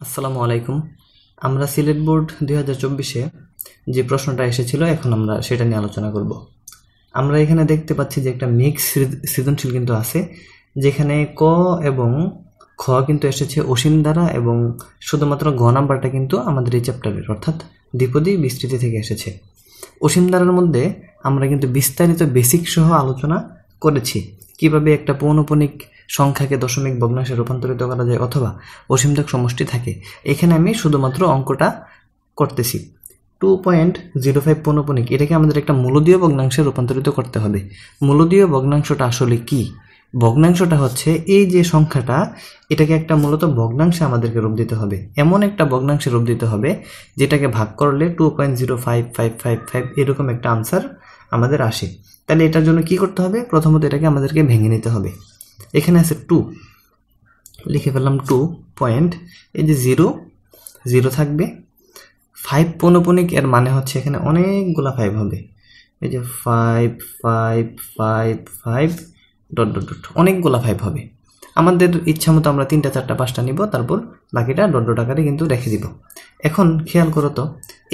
আসসালামু আলাইকুম। আমরা সিলেট বোর্ড 2024-এ যে প্রশ্নটা এসেছিল এখন আমরা সেটা নিয়ে আলোচনা করব। আমরা এখানে দেখতে পাচ্ছি যে একটা মিক্স সৃজনশীল কিন্তু আছে, যেখানে ক এবং খ কিন্তু এসেছে অসীম দ্বারা এবং শুধুমাত্র গ নাম্বারটা কিন্তু আমাদের এই চ্যাপ্টারের অর্থাৎ দ্বিপদী বিস্তৃতি থেকে এসেছে। অসীম দ্বারার মধ্যে আমরা কিন্তু বিস্তারিত বেসিক সহ আলোচনা করেছি, কিভাবে একটা পৌনঃপুনিক সংখ্যাকে দশমিক ভগ্নাংশে রূপান্তরিত করা যায় অথবা অসীমতক সমষ্টি থাকে। এখানে আমি শুধুমাত্র অঙ্কটা করতেছি। 2.05 পৌনঃপুনিক, এটাকে আমাদের একটা মূলদীয় ভগ্নাংশে রূপান্তরিত করতে হবে। মূলদীয় ভগ্নাংশটা আসলে কি? ভগ্নাংশটা হচ্ছে এই যে সংখ্যাটা, এটাকে একটা মূলত ভগ্নাংশে আমাদেরকে রূপ দিতে হবে, এমন একটা ভগ্নাংশে রূপ দিতে হবে যেটাকে ভাগ করলে 2.05555 এরকম একটা আনসার আমাদের আসে। তাহলে এটার জন্য কি করতে হবে? প্রথমত এটাকে আমাদেরকে ভেঙে নিতে হবে। এখানে আছে 2, লিখে ফেললাম 2 পয়েন্ট, এই যে 0 0 থাকবে। 5 পৌনঃপুনিক এর মানে হচ্ছে এখানে অনেকগুলা 5 হবে, এই যে 5 5 5 5 ডট ডট ডট, অনেকগুলা 5 হবে। আমাদের ইচ্ছা মতো আমরা 3টা 4টা 5টা নিব, তারপর বাকিটা ডট ডট আকারে কিন্তু রেখে দিব। এখন খেয়াল করো তো,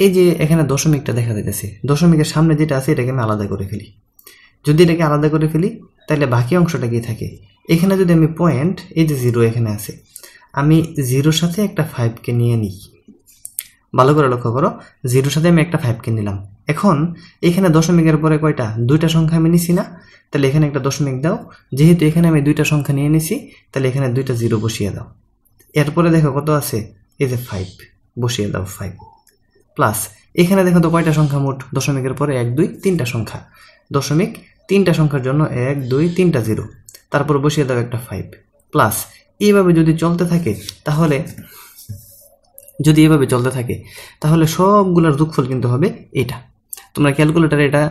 এই যে এখানে দশমিকটা দেখা যাইতেছে, দশমিকের সামনে যেটা আছে এটাকে আমি আলাদা করে ফেলি। যদি এটাকে আলাদা করে ফেলি তাহলে বাকি অংশটা কি থাকে? এখানে যদি আমি পয়েন্ট, এই যে 0 এখানে আছে, আমি 0-র সাথে একটা 5কে নিয়ে নিই। ভালো করে লক্ষ্য করো, 0-র সাথে আমি একটা 5কে নিলাম। এখন এখানে দশমিকের পরে কয়টা? 2টা সংখ্যা আমি নিছি না? তাহলে এখানে একটা দশমিক দাও। যেহেতু এখানে আমি 2টা সংখ্যা নিয়ে নিছি, তাহলে এখানে 2টা 0 বসিয়ে দাও। এরপরে দেখো কত আছে, এই যে 5 বসিয়ে দাও, 5 প্লাস এখানে দেখো তো কয়টা সংখ্যা মোট দশমিকের পরে? 1 2 3টা সংখ্যা। দশমিক 3টা সংখ্যার জন্য 1 2 3টা 0, তারপর বসিয়ে দাও একটা 5 প্লাস। এইভাবে যদি চলতে থাকে তাহলে সবগুলোর যোগফল কিন্তু হবে এটা। তোমরা ক্যালকুলেটারে এটা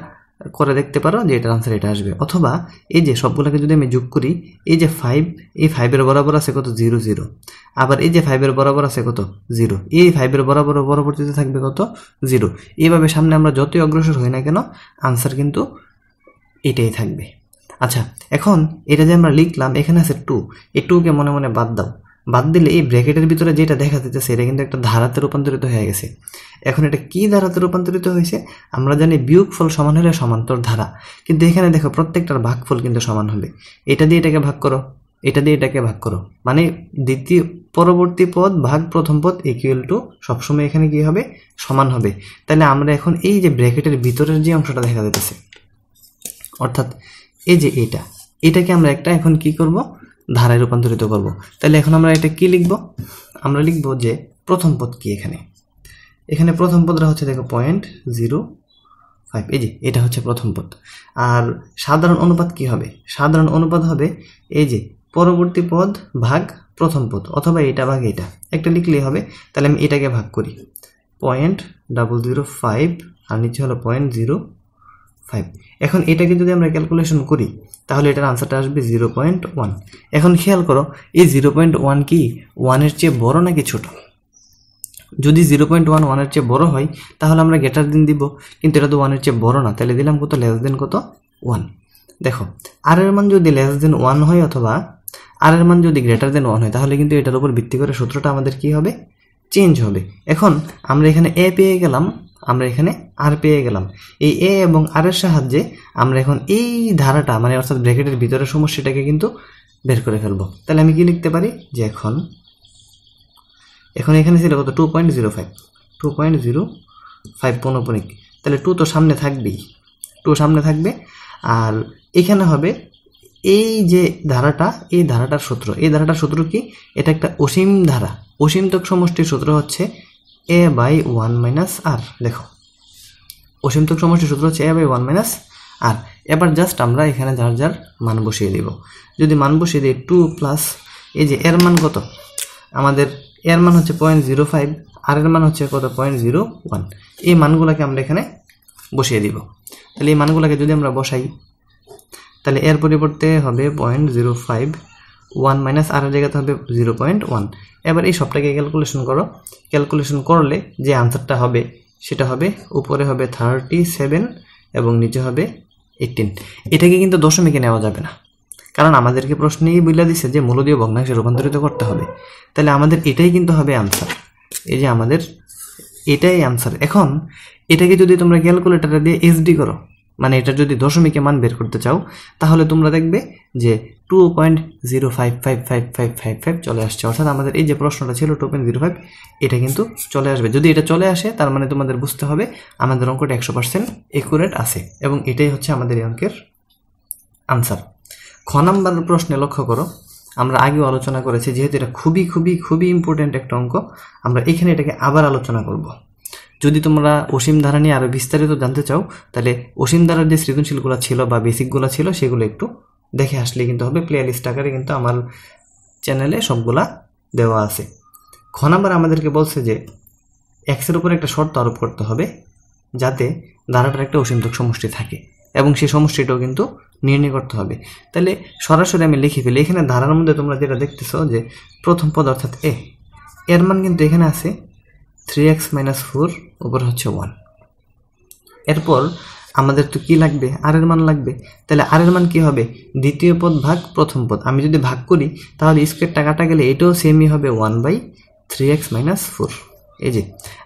করে দেখতে পারো যে এটার আনসার এটা আসবে। অথবা এই যে সবগুলোকে যদি আমি যোগ করি, এই যে 5, এই 5-এর বরাবর আছে কত? 0 0। আবার এই যে 5-এর বরাবর আছে কত? 0। এই 5-এর বরাবর পরবর্তীতে থাকবে কত? 0। এইভাবে সামনে আমরা যতই অগ্রসর হই না কেন, আনসার কিন্তু এটাই থাকবে। আচ্ছা, এখন এটা যে আমরা লিখলাম, এখানে আছে 2, এই 2কে মনে মনে বাদ দাও। বাদ দিলে এই ব্র্যাকেটের ভিতরে যেটা দেখা যাচ্ছে এটা কিন্তু একটা ধারাতে রূপান্তরিত হয়ে গেছে। এখন এটা কি ধারাতে রূপান্তরিত হয়েছে? আমরা জানি বিয়োগফল সমান হলে সমান্তর ধারা, কিন্তু এখানে দেখো প্রত্যেকটার ভাগফল কিন্তু সমান হবে। এটা দিয়ে এটাকে ভাগ করো, এটা দিয়ে এটাকে ভাগ করো, মানে পরবর্তী পদ ভাগ প্রথম পদ ইকুয়াল টু সবসময় এখানে কি হবে? সমান হবে। তাহলে আমরা এখন এই যে ব্র্যাকেটের ভিতরের যে অংশটা দেখা যাচ্ছে, অর্থাৎ এই যে এটাকে আমরা একটা এখন কি করব? ধারায় রূপান্তরিত করব। তাহলে এখন আমরা এটা কি লিখব? আমরা লিখব যে প্রথম পদ কি। এখানে প্রথম পদটা হচ্ছে দেখো 0.05, এই যে এটা হচ্ছে প্রথম পদ। আর সাধারণ অনুপাত কি হবে? সাধারণ অনুপাত হবে এই যে পরবর্তী পদ ভাগ প্রথম পদ, অথবা এটা ভাগ এটা, একটা লিখলেই হবে। তাহলে আমি এটাকে ভাগ করি 0.005 আর নিচে হলো 0.05। এখন এটাকে যদি আমরা ক্যালকুলেশন করি তাহলে এটার আনসারটা আসবে 0.1। এখন খেয়াল করো, এই 0.1 কি 1-এর চেয়ে বড় নাকি ছোট? যদি 0.1 1-এর চেয়ে বড় হয় তাহলে আমরা গ্রেটার দেন দিব, কিন্তু এটা তো 1-এর চেয়ে বড় না, তাহলে দিলাম কত? লেস দেন কত? 1। দেখো আর এর মান যদি লেস দেন 1 হয় অথবা আর এর মান যদি গ্রেটার দেন 1 হয়, তাহলে কিন্তু এটার উপর ভিত্তি করে সূত্রটা আমাদের কি হবে? চেঞ্জ হবে। এখন আমরা এখানে এ পেয়ে গেলাম, আমরা এখানে আর পেয়ে গেলাম। এই এ এবং আর এর সাহায্যে আমরা এখন এই ধারাটা, মানে অর্থাৎ ব্র্যাকেটের ভিতরের সমস্যাটাকে কিন্তু বের করে ফেলবো। তাহলে আমি কি লিখতে পারি যে এখন এখানে ছিল কত? 2.05 পৌনঃপুনিক। তাহলে 2 তো সামনে থাকবেই, 2 সামনে থাকবে। আর এখানে হবে এই যে ধারাটা, এই ধারাটার সূত্র কি? এটা একটা অসীম ধারা। অসীমতক সমষ্টির সূত্র হচ্ছে a/1 - r। দেখো অসীমতক সমষ্টির সূত্র হচ্ছে a/1 - r। এবার জাস্ট আমরা এখানে যার যার মান বসিয়ে দিব। যদি মান বসিয়ে দিই 2 প্লাস এই যে এর মান কত? আমাদের এর মান হচ্ছে 0.05, আর এর মান হচ্ছে কত? 0.01। এই মানগুলোকে আমরা এখানে বসিয়ে দিব। তাহলে এই মানগুলোকে যদি আমরা বসাই তাহলে এর পরিবর্তে হবে 0.05, 1 - আর এর জায়গাতে হবে 0.1। এবার এই সবটাকে ক্যালকুলেশন করো। ক্যালকুলেশন করলে যে আনসারটা হবে সেটা হবে, উপরে হবে 37 এবং নিচে হবে 18। এটাকে কিন্তু দশমিকে নেওয়া যাবে না, কারণ আমাদেরকে প্রশ্নেই বলে দিছে যে মূলদীয় ভগ্নাংশে রূপান্তরিত করতে হবে, তাহলে আমাদের এটাই কিন্তু হবে আনসার। এই যে আমাদের এটাই আনসার। এখন এটাকে যদি তোমরা ক্যালকুলেটরে দিয়ে এসডি করো, মানে এটা যদি দশমিকে মান বের করতে চাও, তাহলে তোমরা দেখবে যে 2.055555 চলে আসছে। অর্থাৎ আমাদের এই যে প্রশ্নটা ছিল 2.05, এটা কিন্তু চলে আসবে। যদি এটা চলে আসে তার মানে তোমাদের বুঝতে হবে আমাদের অঙ্কটা 100% একুরেট আছে, এবং এটাই হচ্ছে আমাদের এই অঙ্কের আনসার। খ নাম্বার প্রশ্নে লক্ষ্য করো, আমরা আগেও আলোচনা করেছি, যেহেতু এটা খুবই খুবই খুবই ইম্পর্টেন্ট একটা অঙ্ক, আমরা এখানে এটাকে আবার আলোচনা করব। যদি তোমরা অসীম ধারা নিয়ে আরও বিস্তারিত জানতে চাও, তাহলে অসীম ধারার যে সৃজনশীলগুলো ছিল বা বেসিকগুলো ছিল সেগুলো একটু দেখে আসলে কিন্তু হবে। প্লে লিস্ট আকারে কিন্তু আমার চ্যানেলে সবগুলা দেওয়া আছে। খ নাম্বার আমাদেরকে বলছে যে এক্সের উপর একটা শর্ত আরোপ করতে হবে যাতে ধারাটার একটা অসীমতক সমষ্টি থাকে, এবং সেই সমষ্টিটাও কিন্তু নির্ণয় করতে হবে। তাহলে সরাসরি আমি লিখে ফেলি। এখানে ধারার মধ্যে তোমরা যেটা দেখতেছ যে প্রথম পদ অর্থাৎ এর মান কিন্তু এখানে আছে 3x - 4 উপর হচ্ছে 1। এরপর আমাদের তো কি লাগবে, আর এর মান লাগবে। তাহলে আর এর মান কি হবে, দ্বিতীয় পদ ভাগ প্রথম পদ। আমি যদি ভাগ করি তাহলে স্কোয়ারটা কাটা গেলে এটাও সেমই হবে 1/3x - 4। এই যে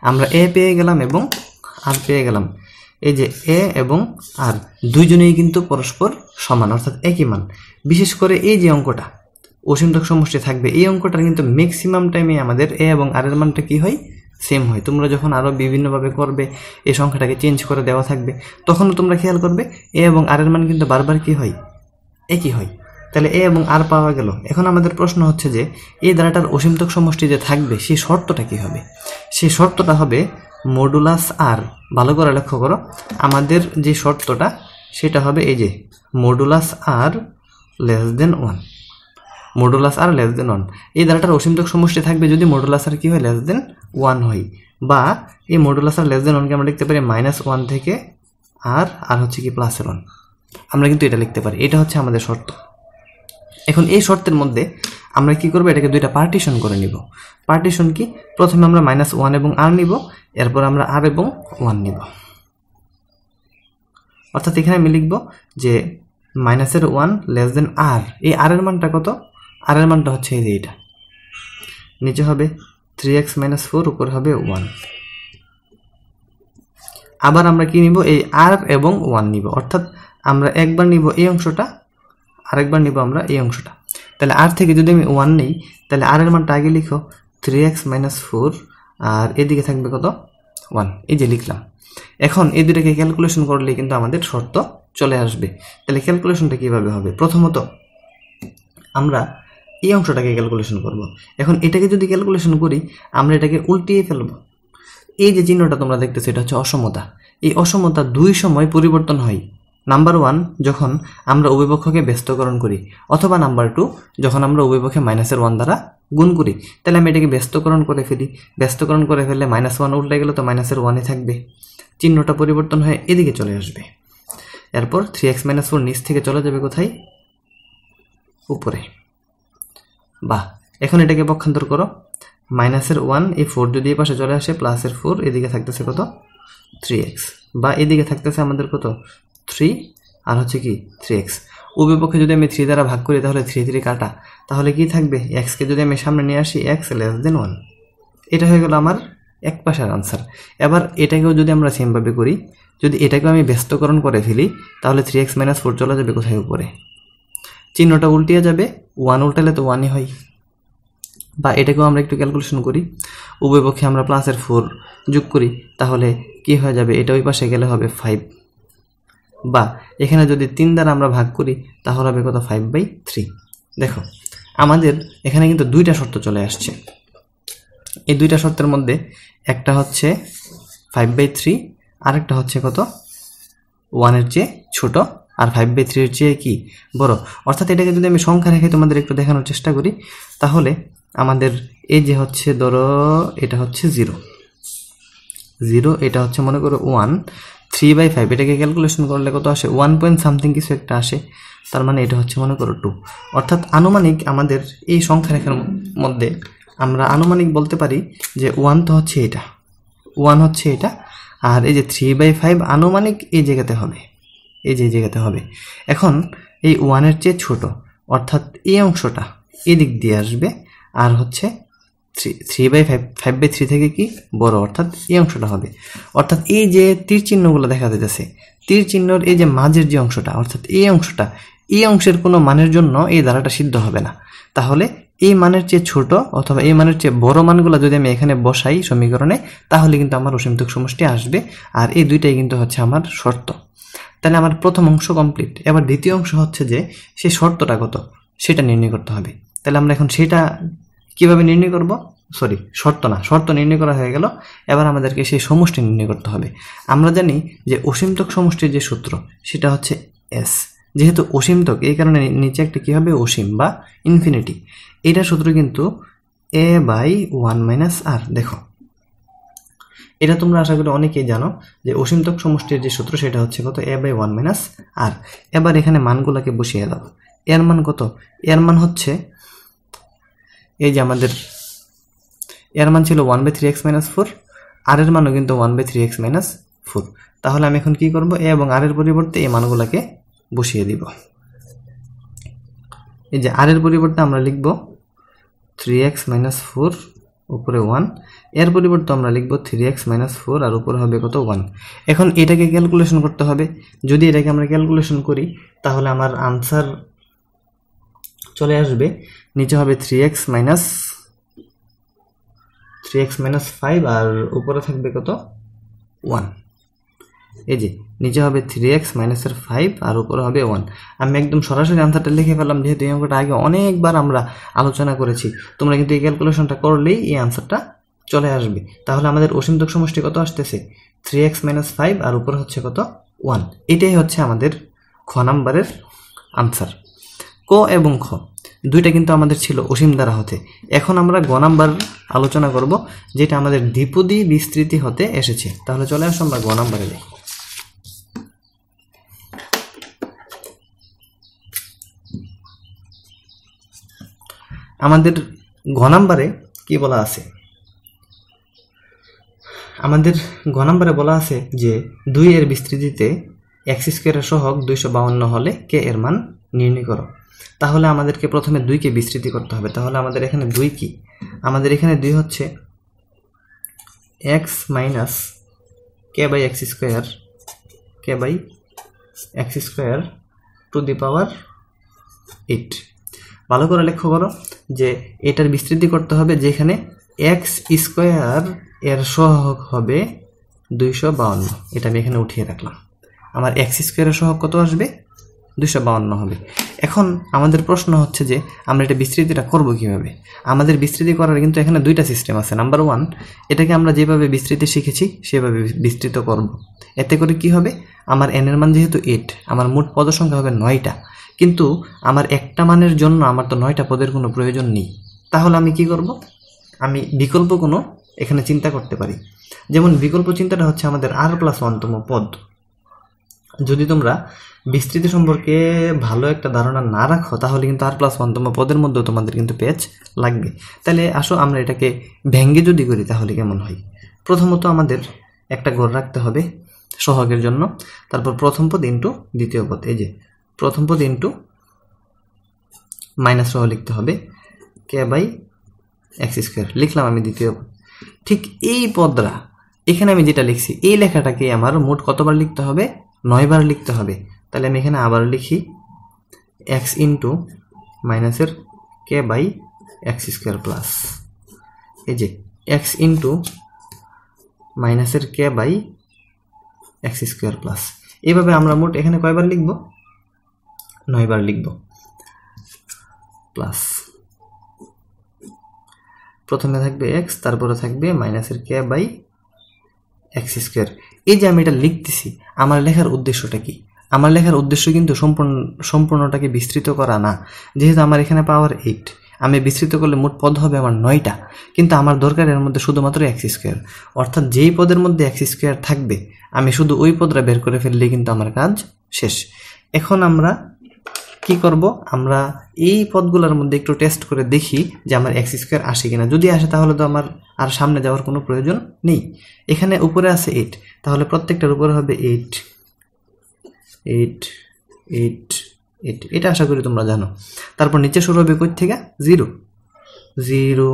আমরা এ পেয়ে গেলাম এবং আর পেয়ে গেলাম। এই যে এ এবং আর দুইজনেই কিন্তু পরস্পর সমান, অর্থাৎ একই মান। বিশেষ করে এই যে অঙ্কটা অসীমতক সমষ্টি থাকবে, এই অঙ্কটার কিন্তু ম্যাক্সিমাম টাইমে আমাদের এ এবং আর এর মানটা কি হয়, সেম হয়। তোমরা যখন আরও বিভিন্নভাবে করবে, এই সংখ্যাটাকে চেঞ্জ করে দেওয়া থাকবে, তখনও তোমরা খেয়াল করবে এ এবং আর এর মান কিন্তু বারবার কি হয়, একই হয়। তাহলে এ এবং আর পাওয়া গেল। এখন আমাদের প্রশ্ন হচ্ছে যে এই ধারাটার অসীমতক সমষ্টি যে থাকবে সেই শর্তটা কি হবে। সেই শর্তটা হবে মডুলাস আর। ভালো করে লক্ষ্য করো, আমাদের যে শর্তটা সেটা হবে এই যে মডুলাস আর লেস দেন 1। মডুলাস আর লেস দেন 1, এই ধারাটার অসীমতক সমষ্টি থাকবে যদি মডুলাস আর কি হয়, লেস দেন 1 হয়। বা এই মডুলাস আর লেস দেন 1কে আমরা লিখতে পারি -1 থেকে আর হচ্ছে কি +1। আমরা কিন্তু এটা লিখতে পারি, এটা হচ্ছে আমাদের শর্ত। এখন এই শর্তের মধ্যে আমরা কি করব, এটাকে দুইটা পার্টিশন করে নিব। পার্টিশন কি, প্রথমে আমরা -1 এবং আর নিব, এরপর আমরা আর এবং 1 নিব। অর্থাৎ এখানে আমি লিখব যে -1 লেস দেন আর। এই আর এর মানটা কত, আর এর মানটা হচ্ছে এই যে এটা, নিচে হবে 3x - 4 উপর হবে 1। আবার আমরা কি নিব, এই আর এবং 1 নিব। অর্থাৎ আমরা একবার নিব এই অংশটা, আরেকবার নিব আমরা এই অংশটা। তাহলে আর থেকে যদি আমি 1 নেই, তাহলে আর এর মানটা আগে লিখো 3x - 4, আর এদিকে থাকবে কত, 1। এই যে লিখলাম। এখন এই দুটাকে ক্যালকুলেশন করলে কিন্তু আমাদের শর্ত চলে আসবে। তাহলে ক্যালকুলেশনটা কিভাবে হবে, প্রথমত আমরা এই অংশটাকে ক্যালকুলেশন করব। এখন এটাকে যদি ক্যালকুলেশন করি, আমরা এটাকে উল্টিয়ে ফেলব। এই যে চিহ্নটা তোমরা দেখতেছো, এটা হচ্ছে অসমতা। এই অসমতা দুই সময় পরিবর্তন হয়। নাম্বার 1 যখন আমরা উভয়পক্ষকে ব্যস্তকরণ করি, অথবা নাম্বার 2 যখন আমরা উভয়পক্ষে -1 দ্বারা গুণ করি। তাহলে আমি এটাকে ব্যস্তকরণ করে ফেলি। ব্যস্তকরণ করে ফেললে -1 উল্টে গেলে তো -1ই থাকবে, চিহ্নটা পরিবর্তন হয়ে এদিকে চলে আসবে। এরপর 3x - 4 নিচ থেকে চলে যাবে কোথায়, উপরে। বাহ, এখন এটাকে পক্ষান্তর করো। -1 এই 4 যদি এই পাশে চলে আসে, +4 এদিকে থাকতেছে কত, 3x। বা এদিকে থাকতেছে আমাদের কত, 3, আর হচ্ছে কি 3x। উভয় পক্ষে যদি আমি 3 দ্বারা ভাগ করি তাহলে 3 কাটা, তাহলে কি থাকবে, xকে যদি আমি সামনে নিয়ে আসি, x লেস দেন 1। এটা হয়ে গেল আমার এক পাশের আনসার। এবার এটাকেও যদি আমরা সেমভাবে করি, যদি এটাকেও আমি ব্যস্তকরণ করে ফেলি, তাহলে 3x - 4 চলে যাবে কোথায়, উপরে। চিহ্নটা উল্টিয়ে যাবে, 1 উল্টালে তো 1ই হয়। বা এটাকেও আমরা একটু ক্যালকুলেশন করি, উভয় পক্ষে আমরা +4 যোগ করি, তাহলে কি হয়ে যাবে, এটা ওই পাশে গেলে হবে 5। বা এখানে যদি 3 দ্বারা আমরা ভাগ করি তাহলে হবে কত, 5/3। দেখো আমাদের এখানে কিন্তু দুইটা শর্ত চলে আসছে। এই দুইটা শর্তের মধ্যে একটা হচ্ছে 5/3, আরেকটা হচ্ছে কত, 1-এর চেয়ে ছোট, আর 5/3-এর চেয়ে কি বড়। অর্থাৎ এটাকে যদি আমি সংখ্যা রেখে তোমাদের একটু দেখানোর চেষ্টা করি, তাহলে আমাদের এই যে হচ্ছে, ধরো এটা হচ্ছে 0, এটা হচ্ছে মনে করো 1, 3/5, এটাকে ক্যালকুলেশন করলে কত আসে, 1 পয়েন্ট সামথিং কিছু একটা আসে। তার মানে এটা হচ্ছে মনে করো 2। অর্থাৎ আনুমানিক আমাদের এই সংখ্যা রেখার মধ্যে আমরা আনুমানিক বলতে পারি যে 1 তো হচ্ছে এটা, 1 হচ্ছে এটা, আর এই যে 3/5 আনুমানিক এই জায়গাতে হবে, এই যে জায়গাতে হবে। এখন এই 1-এর চেয়ে ছোট, অর্থাৎ এই অংশটা এদিক দিয়ে আসবে, আর হচ্ছে 3/5 থেকে কি বড়, অর্থাৎ এই অংশটা হবে। অর্থাৎ এই যে তীর চিহ্নগুলো দেখা যাচ্ছে, তীর চিহ্নর এই যে মাঝের যে অংশটা, অর্থাৎ এই অংশটা, এই অংশের কোনো মানের জন্য এই ধারাটা সিদ্ধ হবে না। তাহলে এই মানের চেয়ে ছোট অথবা এই মানের চেয়ে বড় মানগুলো যদি আমি এখানে বসাই সমীকরণে, তাহলে কিন্তু আমার অসীমতক সমষ্টি আসবে। আর এই দুইটাই কিন্তু হচ্ছে আমার শর্ত। তাহলে আমার প্রথম অংশ কমপ্লিট। এবার দ্বিতীয় অংশ হচ্ছে যে সেই শর্তটা কত সেটা নির্ণয় করতে হবে। তাহলে আমরা এখন সেটা কিভাবে নির্ণয় করব? সরি, শর্ত নির্ণয় করা হয়ে গেল। এবার আমাদেরকে সেই সমষ্টি নির্ণয় করতে হবে। আমরা জানি যে অসীমতক সমষ্টির যে সূত্র সেটা হচ্ছে এস। যেহেতু অসীমতক, এই কারণে নিচে একটা কি হবে, অসীম বা ইনফিনিটি। এটা সূত্র কিন্তু a/1 - r। দেখো, এটা তোমরা আশা করি অনেকেই জানো যে অসীমতক সমষ্টির যে সূত্র সেটা হচ্ছে কত, a/1 - r। এবার এখানে মানগুলোকে বসিয়ে দাও। এর মান কত? এর মান হচ্ছে, এই যে আমাদের এর মান ছিল 1/3x - 4, আর এর মানও কিন্তু 1/3x - 4। তাহলে আমি এখন কি করব, এ এবং আর এর পরিবর্তে এই মানগুলোকে বসিয়ে দিব। এই যে আর এর পরিবর্তে আমরা লিখব 3x - 4 উপরে 1, এর পরিবর্তে আমরা লিখব 3x - 4 আর উপরে হবে কত, 1। এখন এটাকে ক্যালকুলেশন করতে হবে। যদি এটাকে আমরা ক্যালকুলেশন করি তাহলে আমার আনসার চলে আসবে, নিচে হবে 3x - 5 আর উপরে থাকবে কত, 1। এই যে নিচে হবে 3x - 5 আর উপরে হবে 1। আমি একদম সরাসরি আনসারটা লিখে ফেললাম, যেহেতু এই অঙ্কটা আগে অনেকবার আমরা আলোচনা করেছি। তোমরা কিন্তু এই ক্যালকুলেশনটা করলেই এই আনসারটা চলে আসবে। তাহলে আমাদের অসীমতক সমষ্টি কত আসতেছে, 3x - 5 আর উপরে হচ্ছে কত, 1। এটাই হচ্ছে আমাদের খ নাম্বারের আনসার। ক এবং খ দুইটা কিন্তু আমাদের ছিল অসীম দ্বারা হতে। এখন আমরা গ নাম্বার আলোচনা করব, যেটা আমাদের দ্বিপদী বিস্তৃতি হতে এসেছে। তাহলে চলে আসো আমরা গ নাম্বারে যাই। আমাদের ঘ নাম্বারে কি বলা আছে? আমাদের ঘ নাম্বারে বলা আছে যে 2 এর বিস্তৃতিতে x² এর সহগ 252 হলে কে এর মান নির্ণয় করো। তাহলে আমাদেরকে প্রথমে 2 কে বিস্তৃতি করতে হবে। তাহলে আমাদের এখানে 2 কি? আমাদের এখানে 2 হচ্ছে x - k/x², k/x² to the পাওয়ার 8। ভালো করে লক্ষ্য করো যে এটার বিস্তৃতি করতে হবে, যেখানে x² এর সহগ হবে 252। এটা আমি এখানে উঠিয়ে রাখলাম। আমার x² এর সহগ কত আসবে, 252 হবে। এখন আমাদের প্রশ্ন হচ্ছে যে আমরা এটা বিস্তৃতিটা করব কিভাবে? আমাদের বিস্তৃতি করার কিন্তু এখানে দুইটা সিস্টেম আছে। নাম্বার 1, এটাকে আমরা যেভাবে বিস্তৃতি শিখেছি সেভাবে বিস্তৃত করব। এতে করে কি হবে, আমার n এর মান যেহেতু 8, আমার মোট পদ সংখ্যা হবে 9টা। কিন্তু আমার একটা মানের জন্য আমার তো 9টা পদের কোনো প্রয়োজন নেই। তাহলে আমি কি করব, আমি বিকল্প কোনো এখানে চিন্তা করতে পারি। যেমন বিকল্প চিন্তাটা হচ্ছে আমাদের r+1তম পদ। যদি তোমরা বিস্তৃতি সম্পর্কে ভালো একটা ধারণা না রাখো তাহলে কিন্তু r+1তম পদের মধ্যেও তোমাদের কিন্তু পেজ লাগবে। তাহলে আসো আমরা এটাকে ভেঙ্গে যদি করি তাহলে কেমন হয়। প্রথমত আমাদের একটা ঘর রাখতে হবে সহগের জন্য। তারপর প্রথম পদ ইন্টু দ্বিতীয় পদ, এই যে প্রথম পদ ইন্টু মাইনাস সহ লিখতে হবে k/x² লিখলাম আমি দ্বিতীয় পদ। ঠিক এই পদরা এখানে আমি যেটা লিখছি এই লেখাটাকে আমার মোট কতবার লিখতে হবে, 9 বার লিখতে হবে। তাহলে আমি এখানে আবার লিখি x ইন্টু মাইনাসের k/x² প্লাস, এই যে x ইন্টু মাইনাসের k/x² প্লাস। এইভাবে আমরা মোট এখানে কয়বার লিখব, 9 বার লিখব। প্লাস প্রথমে থাকবে x, তারপরে থাকবে মাইনাসের k/x²। এই যে আমি এটা লিখতেছি, আমার লেখার উদ্দেশ্যটা কি? আমার লেখার উদ্দেশ্য কিন্তু সম্পূর্ণটাকে বিস্তৃত করা না। যেহেতু আমার এখানে পাওয়ার 8, আমি বিস্তৃত করলে মোট পদ হবে আমার 9টা, কিন্তু আমার দরকার এর মধ্যে শুধুমাত্র x²। অর্থাৎ যেই পদের মধ্যে x² থাকবে আমি শুধু ওই পদটা বের করে ফেললেই কিন্তু আমার কাজ শেষ। এখন আমরা কি করব, আমরা এই পদগুলোর মধ্যে একটু টেস্ট করে দেখি যে আমার x² আসে কিনা। যদি আসে তাহলে তো আমার আর সামনে যাওয়ার কোনো প্রয়োজন নেই। এখানে উপরে আছে 8, তাহলে প্রত্যেকটার উপরে হবে 8 8 8 এটা আশা করি তোমরা জানো। তারপর নিচে শুরু হবে কই থেকে 0 0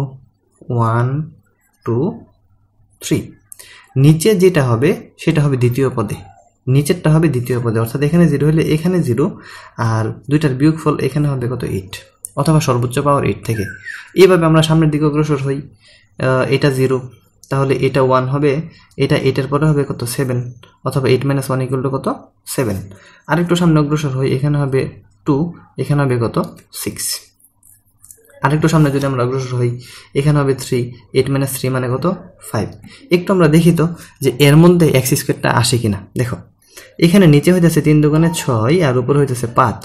1 2 3। নিচে যেটা হবে সেটা হবে দ্বিতীয় পদে, নিচেরটা হবে দ্বিতীয় পদে, অর্থাৎ এখানে 0 হলে এখানে 0 আর দুইটার বিয়োগফল এখানে হবে কত 8, অথবা সর্বোচ্চ পাওয়ার 8 থেকে। এইভাবে আমরা সামনের দিকে অগ্রসর হই। এটা 0 তাহলে এটা 1 হবে, এটা 8 এর পরে হবে কত 7, অথবা 8 - 1 = কত 7। আরেকটু সামনে অগ্রসর হই, এখানে হবে 2, এখানে হবে কত 6। আরেকটু সামনে যদি আমরা অগ্রসর হই, এখানে হবে 3, 8 - 3 মানে কত 5। একটু আমরা দেখি তো যে এর মধ্যে x স্কয়ারটা আসে কিনা। দেখো এখানে নিচে হইতেছে 3 দুগুণে 6 আর উপরে হইতেছে 5,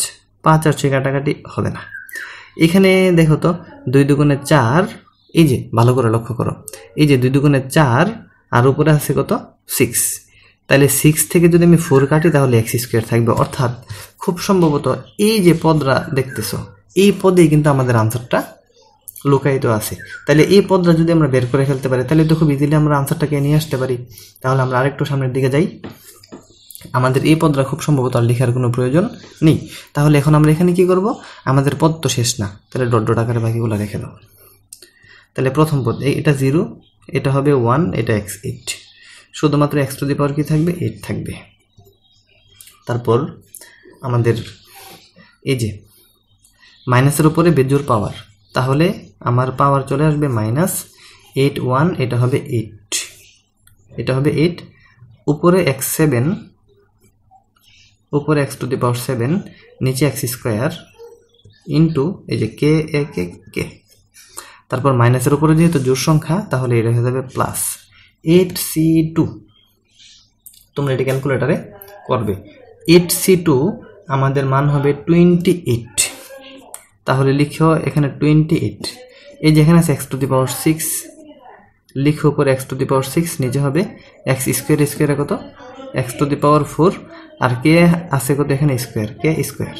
5 আর 6 কাটাকাটি হবে না। এখানে দেখো তো 2 দুগুণে 4, এই যে ভালো করে লক্ষ্য করো, এই যে 2 দুগুণে 4 আর উপরে আছে কত 6। তাহলে 6 থেকে যদি আমি 4 কাটি তাহলে x স্কয়ার থাকবে, অর্থাৎ খুব সম্ভবত এই যে পদটা দেখতেছো এই পদেই কিন্তু আমাদের আনসারটা লুকায়িত আছে। তাহলে এই পদটা যদি আমরা বের করে ফেলতে পারি তাহলে তো খুব ইজিলি আমরা আনসারটাকে নিয়ে আসতে পারি। তাহলে আমরা আরেকটু সামনের দিকে যাই, আমাদের এই পদটা খুব সম্ভবত আর লেখার কোনো প্রয়োজন নেই। তাহলে এখন আমরা এখানে কি করব, আমাদের পদ তো শেষ না, তাহলে ডট ডট আকারে বাকিগুলো রেখে দাও। তাহলে প্রথম পদ এটা 0, এটা হবে 1, এটা x8, শুধুমাত্র x টু দি পাওয়ার কি থাকবে 8 থাকবে। তারপর আমাদের এই যে মাইনাসের উপরে বেজোড় পাওয়ার, তাহলে আমার পাওয়ার চলে আসবে -8 1, এটা হবে 8, এটা হবে 8, উপরে x7, উপরে x টু দি পাওয়ার 7, নিচে x স্কয়ার ইনটু এই যে কে এ কে কে। তারপর মাইনাসের উপরে যেহেতু জোড় সংখ্যা তাহলে এটা হয়ে যাবে প্লাস 8c2। তোমরা এটা ক্যালকুলেটরে করবে। 8c2 আমাদের মান হবে 28। তাহলে লিখো এখানে 28, এই যে এখানে আছে x টু দি পাওয়ার 6, লিখো উপরে x টু দি পাওয়ার 6, নিচে হবে x স্কয়ার, স্কয়ারে কত x টু দি পাওয়ার 4, আর কে আছে কত এখানে স্কয়ার, কে স্কয়ার।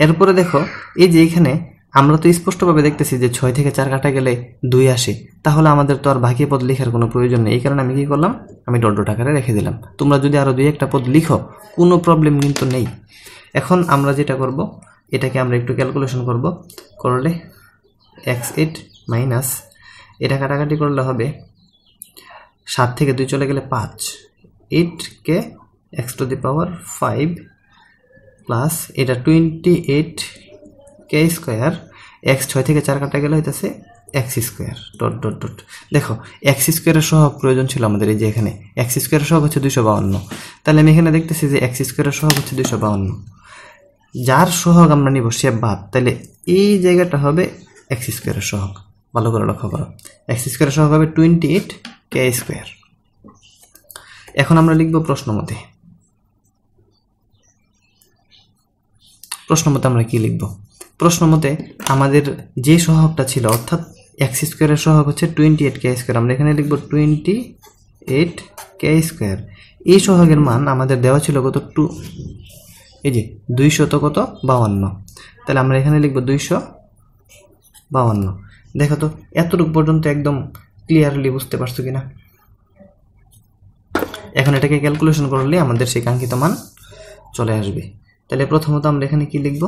এরপরে দেখো এই যে এখানে আমরা তো স্পষ্টভাবে দেখতেছি যে 6 থেকে 4 কাটা গেলে 2 আসে, তাহলে আমাদের তো আর বাকি পদ লেখার কোনো প্রয়োজন নেই। এই কারণে আমি কি করলাম, আমি ডট ডট আকারে রেখে দিলাম। তোমরা যদি আরো 2-1টা পদ লিখো কোনো প্রবলেম কিন্তু নেই। এখন আমরা যেটা করব, এটাকে আমরা একটু ক্যালকুলেশন করব, করলে x8 মাইনাস এটা কাটাকাটি করলে হবে 7 থেকে 2 চলে গেলে 5, 8 কে x to the power 5 plus এটা 28 কে স্কয়ার, x 6 থেকে 4 কাটা গেলে হইতেছে x square dot dot dot. দেখো x স্কয়ারের সহগ প্রয়োজন ছিল আমাদের, এই যে এখানে x স্কয়ারের সহগ হচ্ছে 252, তাহলে আমি এখানে দেখতেছি যে x স্কয়ারের সহগ হচ্ছে 252, যার সহগ আমরা নিব সে বাদ, তাহলে এই জায়গাটা হবে x স্কয়ারের সহগ। ভালো করে লক্ষ্য করো, x স্কয়ারের সহগ হবে 28 কে স্কয়ার। এখন আমরা লিখব প্রশ্ন মতে, প্রশ্ন মতে আমরা কি লিখব, প্রশ্ন মতে আমাদের যে সহগটা ছিল অর্থাৎ x স্কয়ারের সহগ হচ্ছে 28 কে স্কয়ার, আমরা এখানে লিখব 28 কে স্কয়ার। এই সহগের মান আমাদের দেওয়া ছিল কত 2, এই যে 252, তাহলে আমরা এখানে লিখব 252। দেখো তো এতটুকু পর্যন্ত একদম ক্লিয়ারলি বুঝতে পারছো কিনা। এখন এটাকে ক্যালকুলেশন করলে আমাদের সেই কাঙ্ক্ষিত মান চলে আসবে। তাহলে প্রথমত আমরা এখানে কি লিখব,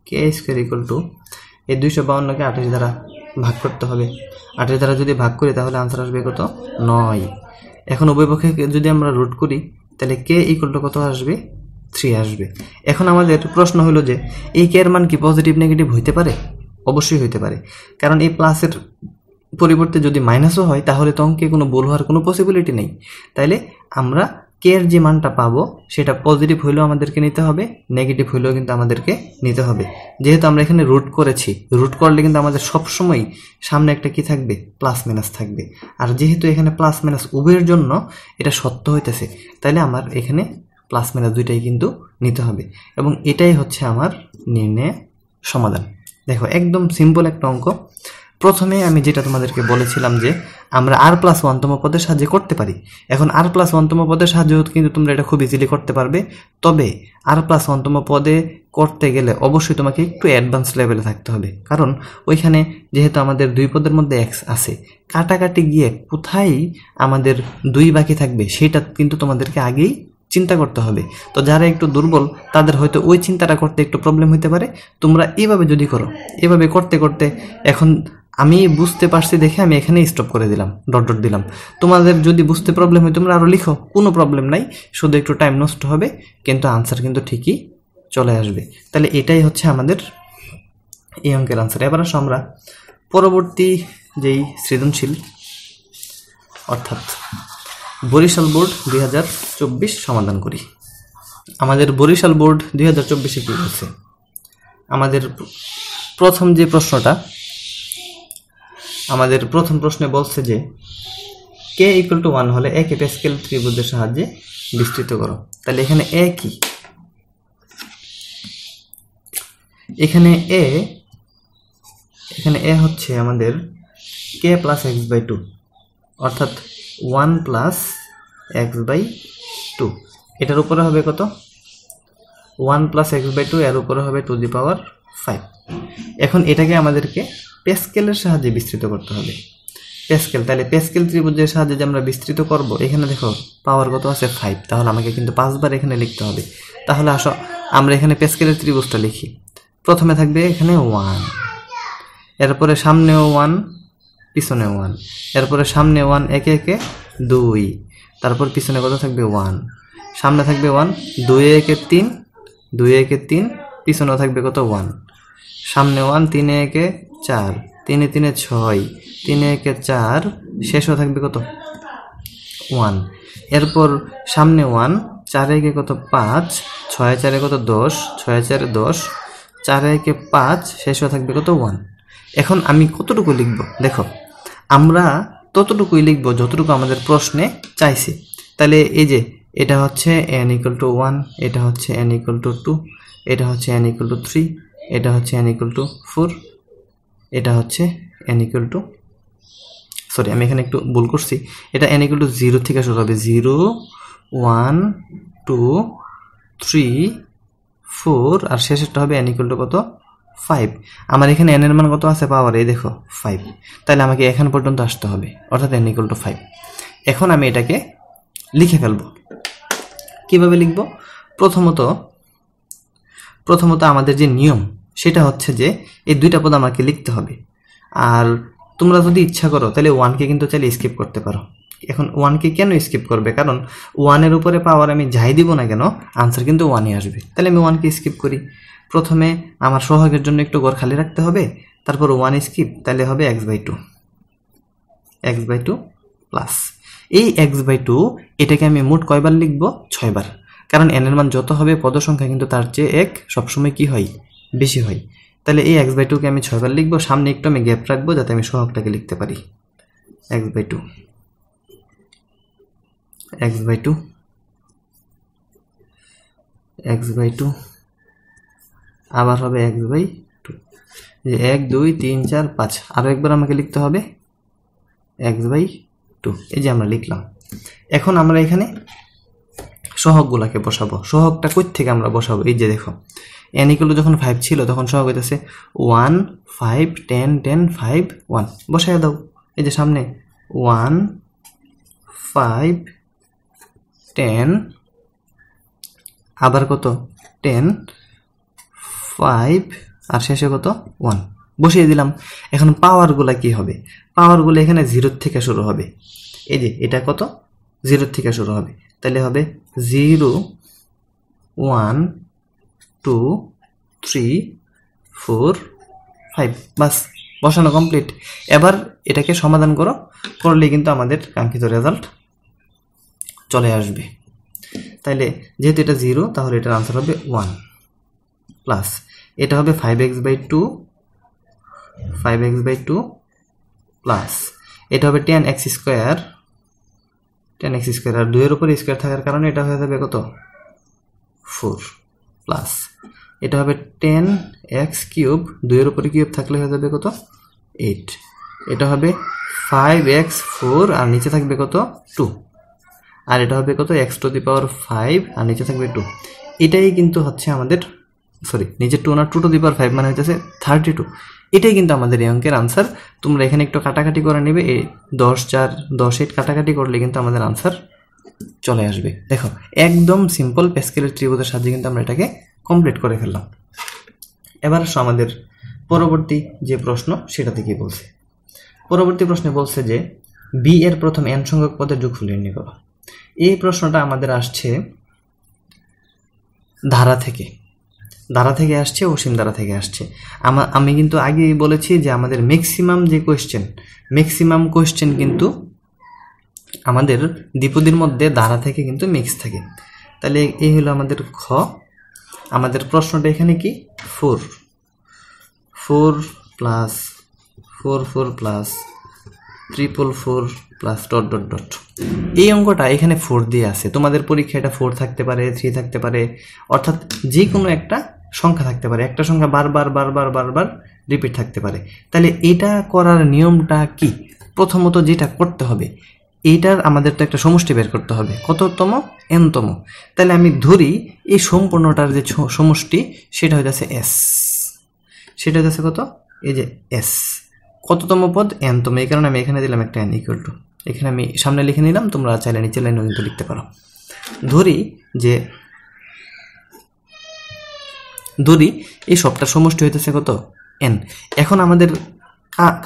কে স্কয়ার ইকুয়াল টু এই 252কে 28 দ্বারা ভাগ করতে হবে। 28 দ্বারা যদি ভাগ করি তাহলে আনসার আসবে কত 9। এখন উভয় পক্ষে যদি আমরা রুট করি তাহলে কে ইকুয়াল টু কত আসবে 3 আসবে। এখন আমাদের প্রশ্ন হলো যে এই কে এর মান কি পজিটিভ নেগেটিভ হইতে পারে? অবশ্যই হইতে পারে, কারণ এই প্লাসের পরিবর্তে যদি মাইনাসও হয় তাহলে তো অঙ্কে কোনো ভুল হওয়ার কোনো পসিবিলিটি নেই। তাইলে আমরা কে এর যে মানটা পাবো সেটা পজিটিভ হইলেও আমাদেরকে নিতে হবে, নেগেটিভ হইলেও কিন্তু আমাদেরকে নিতে হবে। যেহেতু আমরা এখানে রুট করেছি, রুট করলে কিন্তু আমাদের সবসময় সামনে একটা কি থাকবে, প্লাস মাইনাস থাকবে। আর যেহেতু এখানে প্লাস মাইনাস উভয়ের জন্য এটা সত্য হইতেছে, তাইলে আমার এখানে প্লাস মাইনাস দুইটাই কিন্তু নিতে হবে, এবং এটাই হচ্ছে আমার নির্ণয় সমাধান। দেখো একদম সিম্পল একটা অঙ্ক। প্রথমে আমি যেটা তোমাদেরকে বলেছিলাম যে আমরা r+1 তম পদের সাহায্যে করতে পারি। এখন r+1 তম পদের সাহায্যে কিন্তু তোমরা এটা খুব ইজিলি করতে পারবে, তবে r+1 তম পদে করতে গেলে অবশ্যই তোমাকে একটু অ্যাডভান্স লেভেলে থাকতে হবে, কারণ ওইখানে যেহেতু আমাদের 2 পদের মধ্যে x আছে, কাটাকাটি গিয়ে কোথায় আমাদের 2 বাকি থাকবে সেটা কিন্তু তোমাদেরকে আগেই চিন্তা করতে হবে। তো যারা একটু দুর্বল তাদের হয়তো ওই চিন্তাটা করতে একটু প্রবলেম হতে পারে। তোমরা এইভাবে যদি করো, এভাবে করতে করতে এখন আমি বুঝতে পারছি দেখে আমি এখানে স্টপ করে দিলাম, ডট ডট দিলাম। তোমাদের যদি বুঝতে প্রবলেম হয় তোমরা আরও লিখো, কোনো প্রবলেম নাই, শুধু একটু টাইম নষ্ট হবে, কিন্তু আনসার কিন্তু ঠিকই চলে আসবে। তাহলে এটাই হচ্ছে আমাদের এই অঙ্কের আনসার। এবার আসো আমরা পরবর্তী যেই সৃজনশীল অর্থাৎ বরিশাল বোর্ড 2024 সমাধান করি। আমাদের বরিশাল বোর্ড 2024-এ কী বলছে? আমাদের প্রথম যে প্রশ্নটা, আমাদের প্রথম প্রশ্নে বলছে যে কে ইকুয়াল টু 1 হলে একে প্যাসকেল ত্রিভুজের সাহায্যে বিস্তৃত করো। তাহলে এখানে এ কি? এখানে এ হচ্ছে আমাদের কে প্লাস এক্স বাই 2, অর্থাৎ 1 প্লাস এক্স বাই 2। এটার উপরে হবে কত? 1 প্লাস এক্স বাই 2, এর উপরে হবে 2 দি পাওয়ার 5। এখন এটাকে আমাদেরকে প্যাসকেলের সাহায্যে বিস্তৃত করতে হবে। প্যাসকেল, তাহলে প্যাসকেল ত্রিভুজের সাহায্যে যে আমরা বিস্তৃত করব, এখানে দেখো পাওয়ার কত আছে? 5। তাহলে আমাকে কিন্তু 5 বার এখানে লিখতে হবে। তাহলে আসো আমরা এখানে প্যাসকেলের ত্রিভুজটা লিখি। প্রথমে থাকবে এখানে 1, এরপরে সামনেও 1, পিছনেও 1, এরপরে সামনে 1 একে একে 2, তারপর পিছনে কত থাকবে? 1, সামনে থাকবে 1, 2 একে 3, 2 একে 3, পিছনেও থাকবে কত? 1, সামনে 1, 3 একে 4, 3 3 6, 3 একে 4, শেষও থাকবে কত? 1, এরপর সামনে 1, 4 একে কত? 5, 6 4 কত? 10, 6 4 10, 4 একে 5, শেষও থাকবে কত? 1। এখন আমি কতটুকু লিখব? দেখো আমরা ততটুকুই লিখব যতটুকু আমাদের প্রশ্নে চাইছে। তাহলে এই যে এটা হচ্ছে n ইকুয়াল টু 1, এটা হচ্ছে n ইকুয়াল টু 2, এটা হচ্ছে n ইকুয়াল টু 3, এটা হচ্ছে n ইকুয়াল টু 4, এটা হচ্ছে n ইকুয়াল টু, সরি আমি এখানে একটু ভুল করছি, এটা n ইকুয়াল টু 0 থেকে শুরু হবে। 0 1 2 3 4, আর শেষেরটা হবে n ইকুয়াল টু কত? 5। আমার এখানে n এর মান কত আছে? পাওয়ার, এই দেখো 5। তাহলে আমাকে এখান পর্যন্ত আসতে হবে, অর্থাৎ n ইকুয়াল টু 5। এখন আমি এটাকে লিখে ফেলবো। কিভাবে লিখব? প্রথমত আমাদের যে নিয়ম সেটা হচ্ছে যে এই দুইটা পদ আমাকে লিখতে হবে। আর তোমরা যদি ইচ্ছা করো তাহলে 1কে কিন্তু চাইলে স্কিপ করতে পারো। এখন 1কে কেন স্কিপ করবে? কারণ 1-এর উপরে পাওয়ার আমি যাই দিব না কেন, আনসার কিন্তু 1-ই আসবে। তাহলে আমি 1কে স্কিপ করি। প্রথমে আমার সহগের জন্য একটু ঘর খালি রাখতে হবে, তারপর 1 স্কিপ, তাহলে হবে x by 2, x by 2 plus এই x বাই 2, এটাকে আমি মোট কয়বার লিখব? 6 বার। কারণ n এর মান যত হবে পদ সংখ্যা কিন্তু তার চেয়ে 1 সবসময় কি হয়? বেশি হয়। তাহলে এই x বাই 2কে আমি 6 বার লিখবো। সামনে একটু আমি গ্যাপ রাখবো যাতে আমি সহগটাকে লিখতে পারি। x by 2, x by 2, x by 2, আবার হবে x বাই 2। যে 1 2 3 4 5, আরও একবার আমাকে লিখতে হবে x বাই 2। এই যে আমরা লিখলাম। এখন আমরা এখানে সহগগুলাকে বসাবো। সহগটা কই থেকে আমরা বসাবো? এই যে দেখো n ইকুয়াল টু যখন 5 ছিল তখন সহগ হইতেছে 1 5 10 10 5 1, বসায় দাও। এই যে সামনে 1 5 10, আবার কত? 10 5, আর শেষে কত? 1, বসিয়ে দিলাম। এখন পাওয়ারগুলা কি হবে? পাওয়ারগুলো এখানে 0 থেকে শুরু হবে। এই যে এটা কত? 0 থেকে শুরু হবে। তাহলে হবে 0 1 2 3 4 5, বাস বসানো কমপ্লিট। এবার এটাকে সমাধান করলে কিন্তু আমাদের কাঙ্ক্ষিত রেজাল্ট চলে আসবে। তাইলে যেহেতু এটা 0, তাহলে এটার আনসার হবে 1 প্লাস এটা হবে 5x by 2, 5x by 2 plus এটা হবে 10x স্কোয়ার, 10x স্কোয়ার, আর 2 এর উপরে স্কোয়ার থাকার কারণে এটা হয়ে যাবে কত? 4 প্লাস এটা হবে 10x কিউব, 2 এর উপরে কিউব থাকলে হয়ে যাবে কত? 8। এটা হবে 5x4, আর নিচে থাকবে কত? 2, আর এটা হবে কত? x টু দি পাওয়ার 5, আর নিচে থাকবে 2। এটাই কিন্তু হচ্ছে আমাদের, সরি নিচে 2 না, 2 টু দি পাওয়ার 5 মানে হচ্ছে 32। এটাই কিন্তু আমাদের এই অঙ্কের আনসার। তোমরা এখানে একটু কাটাকাটি করে নেবে, এই 10 4 10 8 কাটাকাটি করলে কিন্তু আমাদের আনসার চলে আসবে। দেখো একদম সিম্পল প্যাসকেলের ত্রিভুজের সাহায্যে কিন্তু আমরা এটাকে কমপ্লিট করে ফেললাম। এবার আসো আমাদের পরবর্তী যে প্রশ্ন সেটাতে কি বলছে। পরবর্তী প্রশ্নে বলছে যে বি এর প্রথম n সংখ্যক পদের যোগফল নির্ণয় করো। এই প্রশ্নটা আমাদের আসছে ধারা থেকে আসছে, অসীম ধারা থেকে আসছে। আমি কিন্তু আগেই বলেছি যে আমাদের ম্যাক্সিমাম কোয়েশ্চেন কিন্তু আমাদের দ্বিপদীর মধ্যে ধারা থেকে কিন্তু মিক্স থাকে। তাহলে এই হলো আমাদের খ। আমাদের প্রশ্নটা এখানে কি 4 plus 4 plus 4 plus dot dot dot. এই অঙ্কটা এখানে 4 দিয়ে আছে। তোমাদের পরীক্ষা এটা 4 থাকতে পারে, 3 থাকতে পারে, অর্থাৎ যে কোনো একটা সংখ্যা থাকতে পারে। একটা সংখ্যা বারবার রিপিট থাকতে পারে। তাহলে এটা করার নিয়মটা কি? প্রথমত যেটা করতে হবে, এইটার আমাদের তো একটা সমষ্টি বের করতে হবে। কততম? nতম। তাহলে আমি ধরি এই সম্পূর্ণটার যে সমষ্টি সেটা হয়ে যাচ্ছে s। সেটা হয়ে যাচ্ছে কত? এই যে s। কততম পদ? nতম। এই কারণে আমি এখানে দিলাম একটা n ইকুয়াল টু, এখানে আমি সামনে লিখে নিলাম, তোমরা চাইলে নিচের লাইনেও কিন্তু লিখতে পারো। ধরি এই সবটার সমষ্টি হইতেছে কত? n। এখন আমাদের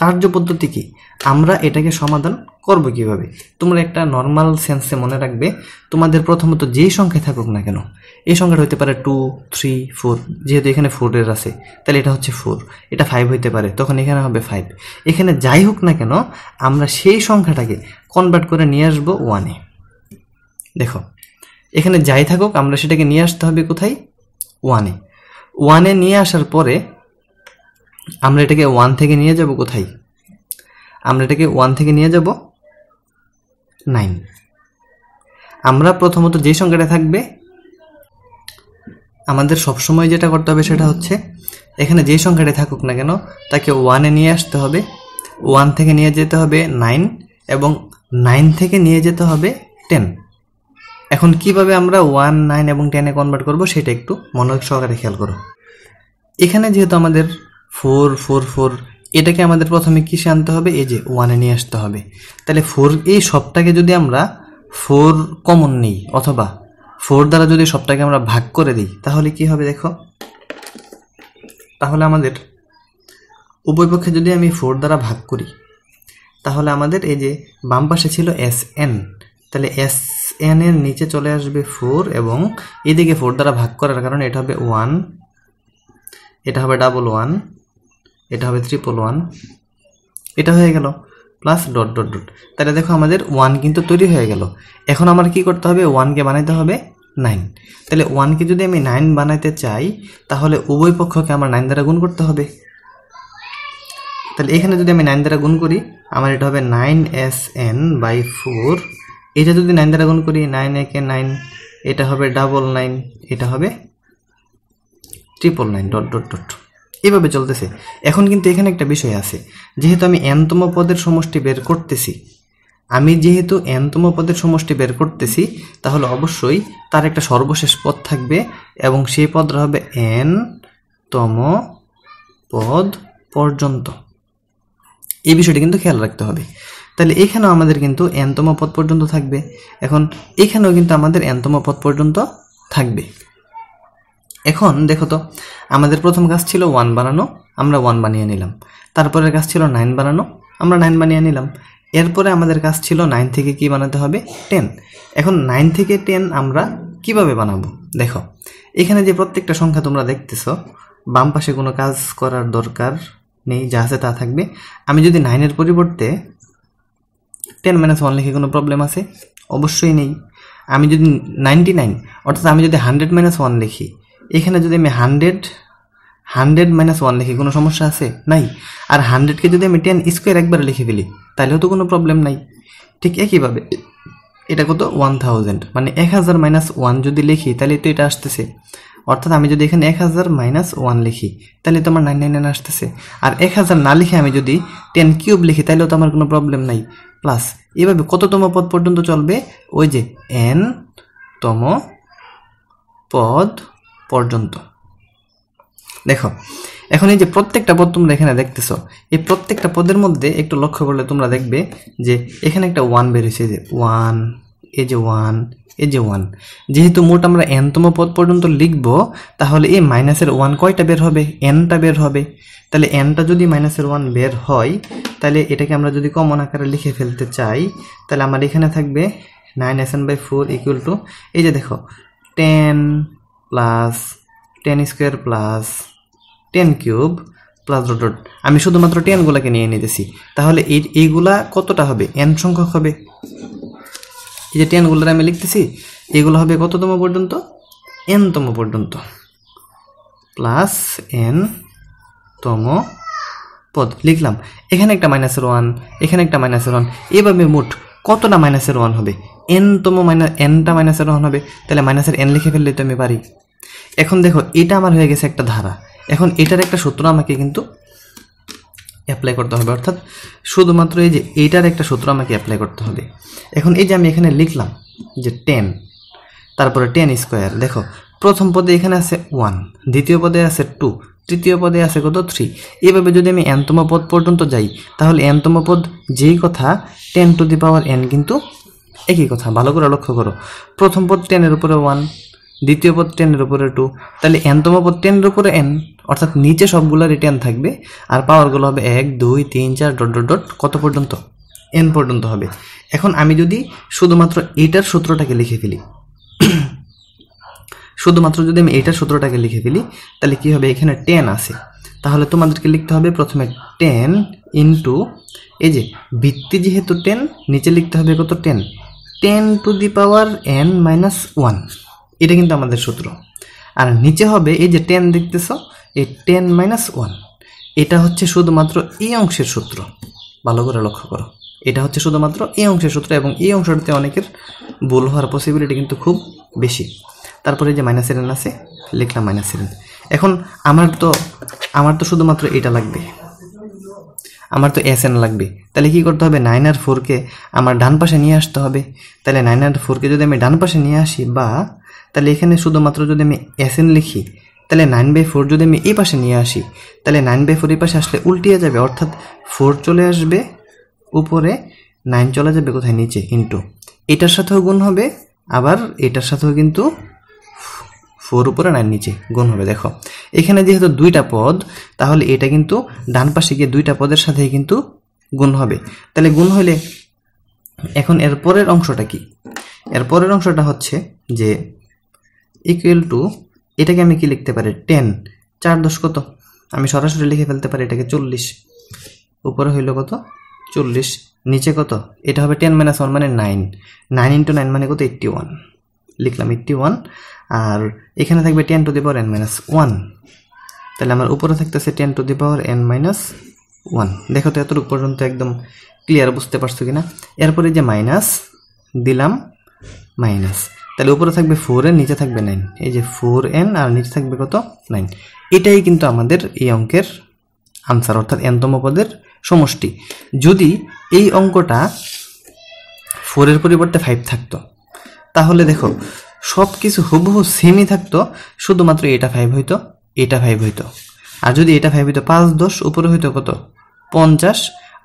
কার্য পদ্ধতি কি? আমরা এটাকে সমাধান করব কিভাবে? তোমরা একটা নর্মাল সেন্সে মনে রাখবে, তোমাদের প্রথমত যেই সংখ্যায় থাকুক না কেন, এই সংখ্যাটা হতে পারে 2, 3, 4, যেহেতু এখানে 4 এর আছে তাহলে এটা হচ্ছে 4, এটা 5 হইতে পারে, তখন এখানে হবে 5। এখানে যাই হোক না কেন আমরা সেই সংখ্যাটাকে কনভার্ট করে নিয়ে আসবো 1 এ। দেখো এখানে যাই থাকুক আমরা সেটাকে নিয়ে আসতে হবে কোথায়? 1 এ। 1 এ নিয়ে আসার পরে আমরা এটাকে 1 থেকে নিয়ে যাব কোথায়? আমরা এটাকে 1 থেকে নিয়ে যাব 9। আমরা প্রথমত যে সংখ্যাটা থাকবে আমাদের সবসময় যেটা করতে হবে সেটা হচ্ছে এখানে যে সংখ্যাটা থাকুক না কেন তাকে 1 এ নিয়ে আসতে হবে। 1 থেকে নিয়ে যেতে হবে 9 এবং 9 থেকে নিয়ে যেতে হবে 10। এখন কিভাবে আমরা 1, 9 এবং 10 এ কনভার্ট করব সেটা একটু মনোযোগ সহকারে খেয়াল করো। এখানে যেহেতু আমাদের 4, 4, 4, এটাকে আমাদের প্রথমে কিসে আনতে হবে? এই যে 1 এ নিয়ে আসতে হবে। তাহলে 4 এই সবটাকে যদি আমরা 4 কমন নিই অথবা 4 দ্বারা যদি সবটাকে আমরা ভাগ করে দিই তাহলে কি হবে? দেখো তাহলে আমাদের উভয় পক্ষে যদি আমি 4 দ্বারা ভাগ করি তাহলে আমাদের এই যে বাম পাশে ছিল sn, তাহলে sn এর নিচে চলে আসবে 4 এবং এদিকে 4 দ্বারা ভাগ করার কারণে এটা হবে 1, এটা হবে 11, এটা হবে 111, এটা হয়ে গেল প্লাস ডট ডট ডট। তাহলে দেখো আমাদের 1 কিন্তু তৈরি হয়ে গেল। এখন আমার কি করতে হবে? 1 কে বানাইতে হবে 9। তাহলে 1 কে যদি আমি 9 বানাইতে চাই তাহলে উভয় পক্ষকে আমার 9 দ্বারা গুণ করতে হবে। তাহলে এখানে যদি আমি 9 দ্বারা গুণ করি আমার এটা হবে 9sn/4। এটা যদি 9 দ্বারা গুণ করি 9 একে 9, এটা হবে 99, এটা হবে 999 ডট ডট ডট। এইভাবে চলতেছে। এখন কিন্তু এখানে একটা বিষয় আছে, যেহেতু আমি nতম পদের সমষ্টি বের করতেছি তাহলে অবশ্যই তার একটা সর্বশেষ পদ থাকবে এবং সেই পদটা হবে nতম পদ পর্যন্ত। এই বিষয়টি কিন্তু খেয়াল রাখতে হবে। তাহলে এখানেও আমাদের কিন্তু nতম পদ পর্যন্ত থাকবে। এখন এখানেও কিন্তু আমাদের nতম পদ পর্যন্ত থাকবে। এখন দেখো তো আমাদের প্রথম কাজ ছিল 1 বানানো, আমরা 1 বানিয়ে নিলাম। তারপরের কাজ ছিল 9 বানানো, আমরা 9 বানিয়ে নিলাম। এরপরে আমাদের কাজ ছিল 9 থেকে কি বানাতে হবে? 10। এখন 9 থেকে 10 আমরা কিভাবে বানাবো? দেখো এখানে যে প্রত্যেকটা সংখ্যা তোমরা দেখতেছো বাম পাশে কোনো কাজ করার দরকার নেই, যা আছে তা থাকবে। আমি যদি 9 এর পরিবর্তে 10 - 1 লিখে কোনো প্রবলেম আছে? অবশ্যই নেই। আমি যদি 99 অর্থাৎ আমি যদি 100 - 1 লিখি, এখানে যদি আমি 100 - 1 লিখি কোনো সমস্যা আছে? নাই। আর 100কে যদি আমি 10 স্কোয়ার একবারে লিখে ফেলি তাহলেও তো কোনো প্রবলেম নাই। ঠিক একইভাবে এটা কত? 1000, মানে 1000 - 1 যদি লিখি তাহলে তো এটা আসতেছে। অর্থাৎ আমি যদি এখানে 1000 - 1 লিখি তাহলে তো আমার 999 আসতেছে। আর 1000 না লিখে আমি যদি 10 কিউব লিখি তাহলেও তো আমার কোনো প্রবলেম নাই। প্লাস এভাবে কততম পদ পর্যন্ত চলবে? ওই যে nতম পদ পর্যন্ত। দেখো এখন এই যে প্রত্যেকটা পদ তোমরা এখানে দেখতেছো, এই প্রত্যেকটা পদের মধ্যে একটু লক্ষ্য করলে তোমরা দেখবে যে এখানে একটা 1 বের হয়েছে, যে 1 এই যে 1, এই যে 1। যেহেতু মোট আমরা n-তম পদ পর্যন্ত লিখব, তাহলে এই মাইনাসের 1 কয়টা বের হবে? n-টা বের হবে। তাহলে n-টা যদি মাইনাসের 1 বের হয়, তাহলে এটাকে আমরা যদি কমন আকারে লিখে ফেলতে চাই, তাহলে আমার এখানে থাকবে 9sn/4 ইকুয়াল টু, এই যে দেখো 10 plus 10 square plus 10 cube plus dot dot. আমি শুধুমাত্র 10 গুলাকে নিয়ে নিতেছি। তাহলে এইগুলা কতটা হবে? n সংখ্যক হবে। এই যে 10 গুলার আমি লিখতেছি, এগুলো হবে কততম পর্যন্ত? n-তম পর্যন্ত, প্লাস n-তম পদ লিখলাম। এখানে একটা মাইনাসের 1, এখানে একটা মাইনাসের 1, এভাবে মোট কতটা মাইনাসের 1 হবে? n-তম n-টা মাইনাসের 1 হবে। তাহলে মাইনাসের n লিখে ফেললে তো আমি পারি। এখন দেখো, এটা আমার হয়ে গেছে একটা ধারা। এখন এটার একটা সূত্র আমাকে কিন্তু অ্যাপ্লাই করতে হবে, অর্থাৎ শুধুমাত্র এই যে এইটার একটা সূত্র আমাকে অ্যাপ্লাই করতে হবে। এখন এই যে আমি এখানে লিখলাম যে 10, তারপরে 10 স্কোয়ার। দেখো, প্রথম পদে এখানে আছে 1, দ্বিতীয় পদে আছে 2, তৃতীয় পদে আছে কত? 3। এইভাবে যদি আমি n-তম পদ পর্যন্ত যাই, তাহলে n-তম পদ যেই কথা 10 টু দি পাওয়ার n কিন্তু একই কথা। ভালো করে লক্ষ্য করো, প্রথম পদ 10-এর উপরে 1, দ্বিতীয় পদ 10-এর উপরে 2, তাহলে n-তম পদ 10-এর উপরে n, অর্থাৎ নিচে সবগুলোরই 10 থাকবে, আর পাওয়ারগুলো হবে 1, 2, 3, 4 ডট ডট ডট কত পর্যন্ত? n পর্যন্ত হবে। এখন আমি যদি শুধুমাত্র এইটার সূত্রটাকে লিখে ফেলি, শুধুমাত্র যদি আমি এইটার সূত্রটাকে লিখে ফেলি, তাহলে কি হবে? এখানে 10 আছে, তাহলে তোমাদেরকে লিখতে হবে প্রথমে 10 ইন্টু, এই যে ভিত্তি যেহেতু 10, নিচে লিখতে হবে কত? 10 to the power n minus 1। এটা কিন্তু আমাদের সূত্র। আর নিচে হবে এই যে 10 দেখতেছ, এই 10 মাইনাস 1। এটা হচ্ছে শুধুমাত্র এই অংশের সূত্র। ভালো করে লক্ষ্য করো, এটা হচ্ছে শুধুমাত্র এই অংশের সূত্র, এবং এই অংশটাতে অনেকের ভুল হওয়ার পসিবিলিটি কিন্তু খুব বেশি। তারপরে যে মাইনাসের n আছে, লিখলাম মাইনাসের n। এখন আমার তো শুধুমাত্র এটা লাগবে, আমার তো SN লাগবে। তাহলে কি করতে হবে? 9 আর 4-কে আমার ডান পাশে নিয়ে আসতে হবে। তাহলে 9 আর 4-কে যদি আমি ডান পাশে নিয়ে আসি, বা তাহলে এখানে শুধুমাত্র যদি আমি SN লিখি, তাহলে 9/4 যদি আমি এই পাশে নিয়ে আসি, তাহলে 9/4 এই পাশে আসলে উল্টিয়ে যাবে, অর্থাৎ 4 চলে আসবে উপরে, 9 চলে যাবে কোথায়? নিচে। ইন্টু এটার সাথেও গুণ হবে, আবার এটার সাথেও কিন্তু 4 উপরে 9 নিচে গুণ হবে। দেখো, এখানে যেহেতু দুইটা পদ, তাহলে এটা কিন্তু ডান পাশে গিয়ে দুইটা পদের সাথেই কিন্তু গুণ হবে। তাহলে গুণ হলে এখন এর পরের অংশটা কি? এর পরের অংশটা হচ্ছে যে ইকুয়াল টু, এটাকে আমি কি লিখতে পারি? 10 4 10 কত? আমি সরাসরি লিখে ফেলতে পারি এটাকে 40। উপরে হইল কত? 40, নিচে কত? এটা হবে 10 - 1 মানে 9, 9 × 9 মানে কত? 81। লিখলাম 81, আর এখানে থাকবে 10 to the power n minus 1। তাহলে আমার উপরে থাকতেছে 10 to the power n minus 1। দেখো তো এতটুকু পর্যন্ত একদম ক্লিয়ার, বুঝতে পারছো কিনা? এরপরে যে মাইনাস দিলাম, মাইনাস, তাহলে উপরে থাকবে 4n, নিচে থাকবে 9। এই যে 4n আর নিচে থাকবে কত? 9। এটাই কিন্তু আমাদের এই অঙ্কের আনসার, অর্থাৎ n-তম পদের সমষ্টি। যদি এই অঙ্কটা 4-এর পরিবর্তে 5 থাকতো, তাহলে দেখো সব কিছু হুবহু সেমই থাকতো, শুধুমাত্র এটা 5 হইতো, এটা 5 হইতো। আর যদি এটা 5 হইতো 5 10, উপরে হইতো কত? 50,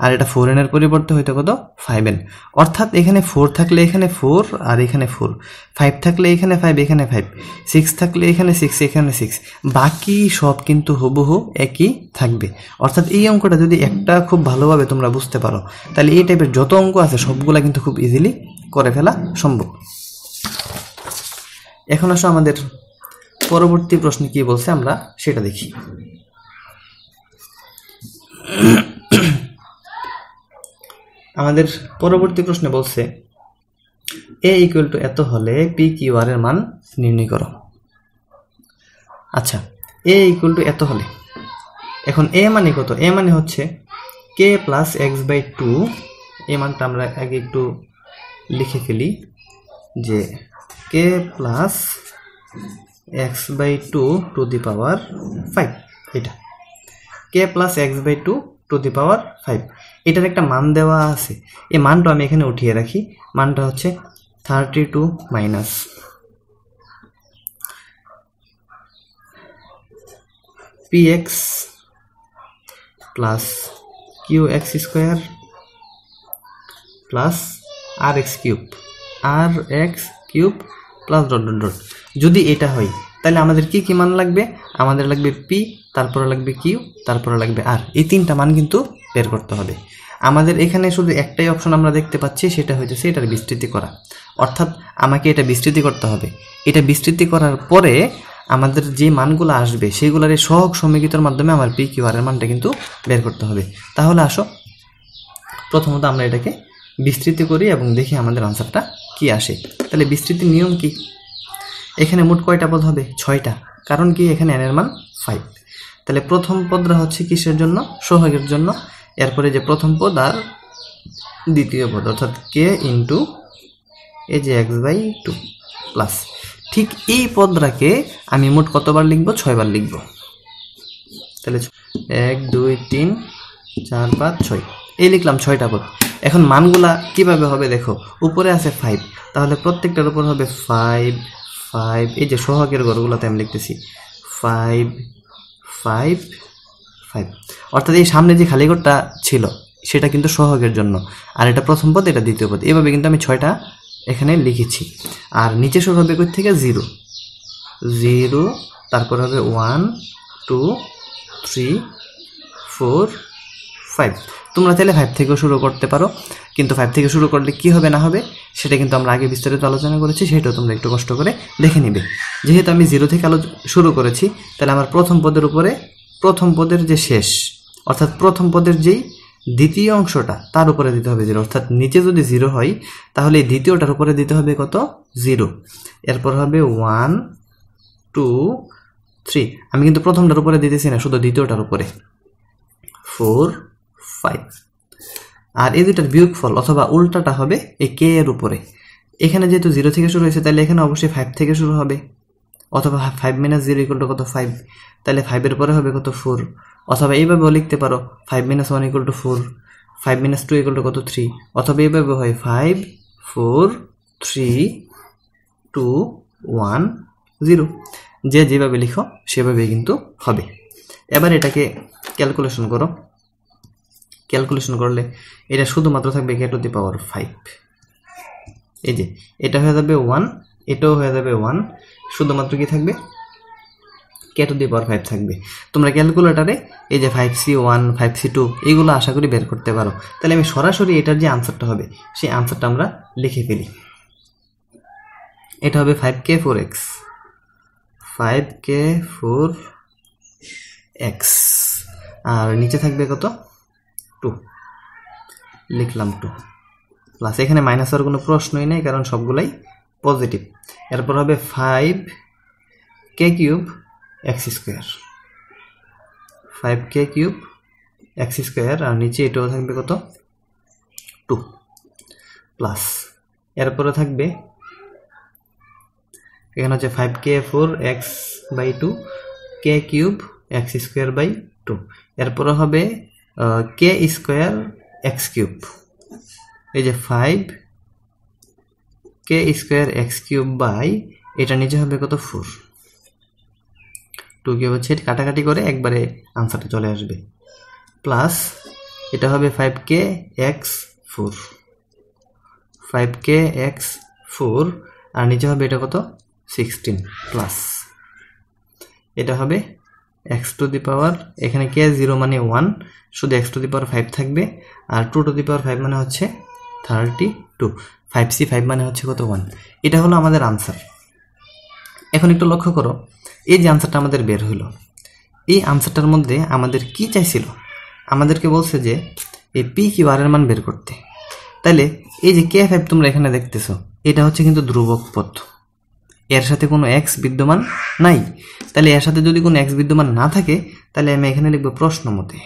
আর এটা 4n এর পরিবর্তে হইতো কত? 5n। অর্থাৎ এখানে 4 থাকলে এখানে 4, আর এখানে 4, 5 থাকলে এখানে 5, এখানে 5, 6 থাকলে এখানে 6, এখানে 6, বাকি সব কিন্তু হুবহু একই থাকবে। অর্থাৎ এই অঙ্কটা যদি একটা খুব ভালোভাবে তোমরা বুঝতে পারো, তাহলে এই টাইপের যত অঙ্ক আছে সবগুলা কিন্তু খুব ইজিলি করে ফেলা সম্ভব। এখন আসো আমাদের পরবর্তী প্রশ্নে কি বলছে আমরা সেটা দেখি। আমাদের পরবর্তী প্রশ্নে বলছে a = এত হলে p q r এর মান নির্ণয় করো। আচ্ছা, a = এত হলে, এখন a মানে কত? a মানে হচ্ছে k + x/2। এই মানটা আমরা আগে একটু লিখে ফেলি যে k + x/2 টু দি পাওয়ার 5। এটা k + x/2 টু দি পাওয়ার 5, এটার একটা মান দেওয়া আছে। এই মানটা আমি এখানে উঠিয়ে রাখি। মানটা হচ্ছে 32 minus px plus qx² plus rx³ আর x cube plus dot dot dot. যদি এটা হয় তাহলে আমাদের কি কি মান লাগবে? আমাদের লাগবে পি, তারপরে লাগবে কিউ, তারপরে লাগবে আর। এই তিনটা মান কিন্তু বের করতে হবে। আমাদের এখানে শুধু একটাই অপশন আমরা দেখতে পাচ্ছি, সেটা হইতেছে এটার বিস্তৃতি করা। অর্থাৎ আমাকে এটা বিস্তৃতি করতে হবে। এটা বিস্তৃতি করার পরে আমাদের যে মানগুলো আসবে সেগুলোর এই সহগ সমীকরণের মাধ্যমে আমার পি কিউ আর এর মানটা কিন্তু বের করতে হবে। তাহলে আসো প্রথমত আমরা এটাকে বিস্তৃতি করি এবং দেখি আমাদের আনসারটা কি আসে। তাহলে বিস্তৃতির নিয়ম কি? এখানে মোট কয়টা পদ হবে? 6টা। কারণ কি? এখানে n এর মান 5। তাহলে প্রথম পদটা হচ্ছে কিসের জন্য? সহগের জন্য। এরপরে যে প্রথম পদ আর দ্বিতীয় পদ অর্থাৎ কে ইন্টু এই যে x/2 প্লাস, ঠিক এই পদটাকে আমি মোট কতবার লিখব? 6 বার লিখব। তাহলে 1 2 3 4 5 6 এই লিখলাম 6টা পদ। এখন মানগুলা কিভাবে হবে দেখো, উপরে আছে 5, তাহলে প্রত্যেকটার উপর হবে 5 5। এই যে সহগের ঘরগুলোতে আমি লিখতেছি 5 5 5, অর্থাৎ এই সামনে যে খালি ঘরটা ছিল সেটা কিন্তু সহগের জন্য, আর এটা প্রথম পদ, এটা দ্বিতীয় পদ। এভাবে কিন্তু আমি 6টা এখানে লিখেছি। আর নিচে শুরু হবে কই থেকে? 0 0, তারপর হবে 1 2 3 4 5। তোমরা চাইলে 5 থেকেও শুরু করতে পারো, কিন্তু 5 থেকে শুরু করলে কি হবে না হবে সেটা কিন্তু আমরা আগে বিস্তারিত আলোচনা করেছি, সেটাও তোমরা একটু কষ্ট করে দেখে নিবে। যেহেতু আমি 0 থেকে শুরু করেছি, তাহলে আমার প্রথম পদের উপরে প্রথম পদের যে শেষ অর্থাৎ প্রথম পদের যেই দ্বিতীয় অংশটা তার উপরে দিতে হবে 0। অর্থাৎ নিচে যদি 0 হয় তাহলে এই দ্বিতীয়টার উপরে দিতে হবে কত? 0। এরপর হবে 1 2 3। আমি কিন্তু প্রথমটার উপরে দিতেছি না, শুধু দ্বিতীয়টার উপরে 4 5। আর এই দুটার বিয়োগফল অথবা উল্টাটা হবে এই কে এর উপরে। এখানে যেহেতু 0 থেকে শুরু হয়েছে তাহলে এখানে অবশ্যই 5 থেকে শুরু হবে, অথবা 5 - 0 = কত? 5। তাহলে 5 এর পরে হবে কত? 4। অথবা এইভাবেও লিখতে পারো 5 - 1 = 4, 5 - 2 = কত? 3। অথবা এইভাবে হয় 5 4 3 2 1 0। যে যেভাবে লিখো সেভাবেই কিন্তু হবে। এবার এটাকে ক্যালকুলেশন করো। ক্যালকুলেশন করলে এটা শুধুমাত্র থাকবে k⁵। এই যে এটা হয়ে যাবে 1, এটাও হয়ে যাবে 1, শুধুমাত্র কি থাকবে? k⁵ থাকবে। তোমরা ক্যালকুলেটারে এই যে 5c1 5c2 এইগুলো আশা করি বের করতে পারো। তাহলে আমি সরাসরি এটার যে আনসারটা হবে সেই আনসারটা আমরা লিখে ফেলি। এটা হবে 5k4x 5k4x, আর নিচে থাকবে কত? 2। লিখলাম 2 প্লাস, এখানে মাইনাস হওয়ার কোনো প্রশ্নই নেই কারণ সবগুলাই পজিটিভ। এরপর হবে 5k³ x², 5k³ x², আর নিচে এটাও থাকবে কত? 2 প্লাস, এরপরে থাকবে এখানে হচ্ছে 5k4x/2 k³ x²/2। এরপরে হবে k² x³। এই যে 5k² x³ এটা নিচে হবে কত? 4। 2 কি হচ্ছে কাটাকাটি করে একবারে আনসারটা চলে আসবে। প্লাস এটা হবে 5kx4 5kx4, আর নিচে হবে এটা কত? 16 প্লাস এটা হবে x⁵, এখানে k0 মানে 1, শুধু x⁵ থাকবে, আর 2⁵ মানে হচ্ছে 32, 5c5 মানে হচ্ছে কত? 1। এটা হলো আমাদের আনসার। এখন একটু লক্ষ্য করো, এই যে আনসারটা আমাদের বের হলো, এই আনসারটার মধ্যে আমাদের কি চাইছিল? আমাদেরকে বলছে যে এই পি কিউ আর এর মান বের করতে। তাইলে এই যে k5 তোমরা এখানে দেখতেছো, এটা হচ্ছে কিন্তু ধ্রুবক পদ, এর সাথে কোনো এক্স বিদ্যমান নাই। তাহলে এর সাথে যদি কোনো এক্স বিদ্যমান না থাকে তাহলে আমি এখানে লিখব প্রশ্ন মতে।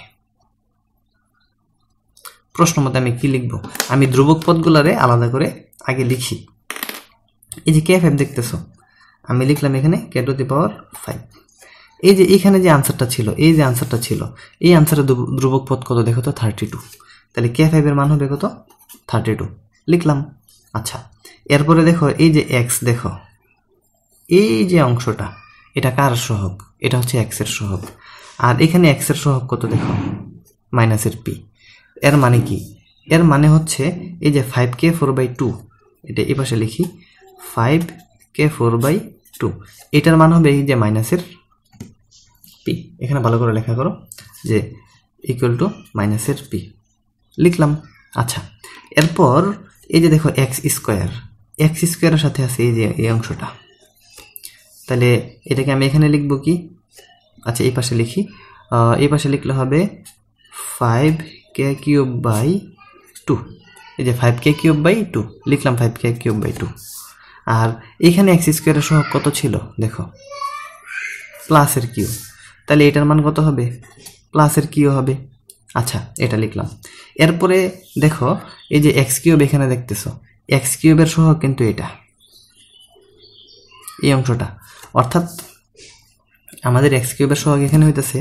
প্রশ্ন মতে আমি কি লিখব? আমি ধ্রুবক পদগুলারে আলাদা করে আগে লিখি। এই যে k5 দেখতেছো, আমি লিখলাম এখানে k⁵। এই যে এখানে যে আনসারটা ছিল, এই যে আনসারটা ছিল, এই আনসারের ধ্রুবক পদ কত দেখো তো? 32। তাহলে k5 এর মান হবে কত? 32 লিখলাম। আচ্ছা, এরপরে দেখো এই যে এক্স, দেখো এই যে অংশটা এটা কার সহগ? এটা হচ্ছে এক্স এর সহগ। আর এখানে এক্স এর সহগ কত দেখো? মাইনাসের পি। এর মানে কি? এর মানে হচ্ছে এই যে 5k4/2 এটা এই পাশে লিখি 5k4/2, এটার মান হবে এই যে মাইনাসের p, এখানে ভালো করে লেখা করো যে ইকুয়াল টু মাইনাসের p লিখলাম। আচ্ছা, এরপর এই যে দেখো x স্কোয়ারের সাথে আছে এই যে এই অংশটা, তাহলে এটাকে আমি এখানে লিখব কি, আচ্ছা এই পাশে লিখি, এই পাশে লিখলে হবে 5k3/2, এই যে 5k3/2 লিখলাম, 5k3/2। আর এখানে x স্কোয়ারের সহগ কত ছিল দেখো, প্লাসের কিউ, তাহলে এটার মান কত হবে, প্লাসের কিউ হবে। আচ্ছা, এটা লিখলাম। এরপরে দেখো এই যে এক্স কিউব এখানে দেখতেছো, এক্স কিউবের সহগ কিন্তু এটা, এই অংশটা, অর্থাৎ আমাদের এক্স কিউবের সহগ এখানে হইতেছে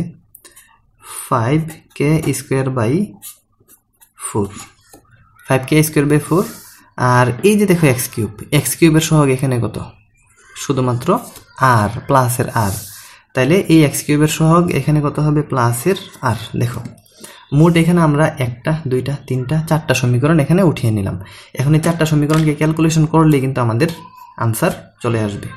5k²/4, 5k²/4। আর এই যে দেখো এক্স কিউবের সহগ এখানে কত, শুধুমাত্র আর, প্লাসের আর, তাইলে এই এক্স কিউবের সহগ এখানে কত হবে, প্লাসের আর। দেখো মোট এখানে আমরা 1টা 2টা 3টা 4টা সমীকরণ এখানে উঠিয়ে নিলাম। এখন এই 4টা সমীকরণকে ক্যালকুলেশন করলে কিন্তু আমাদের আনসার চলে আসবে।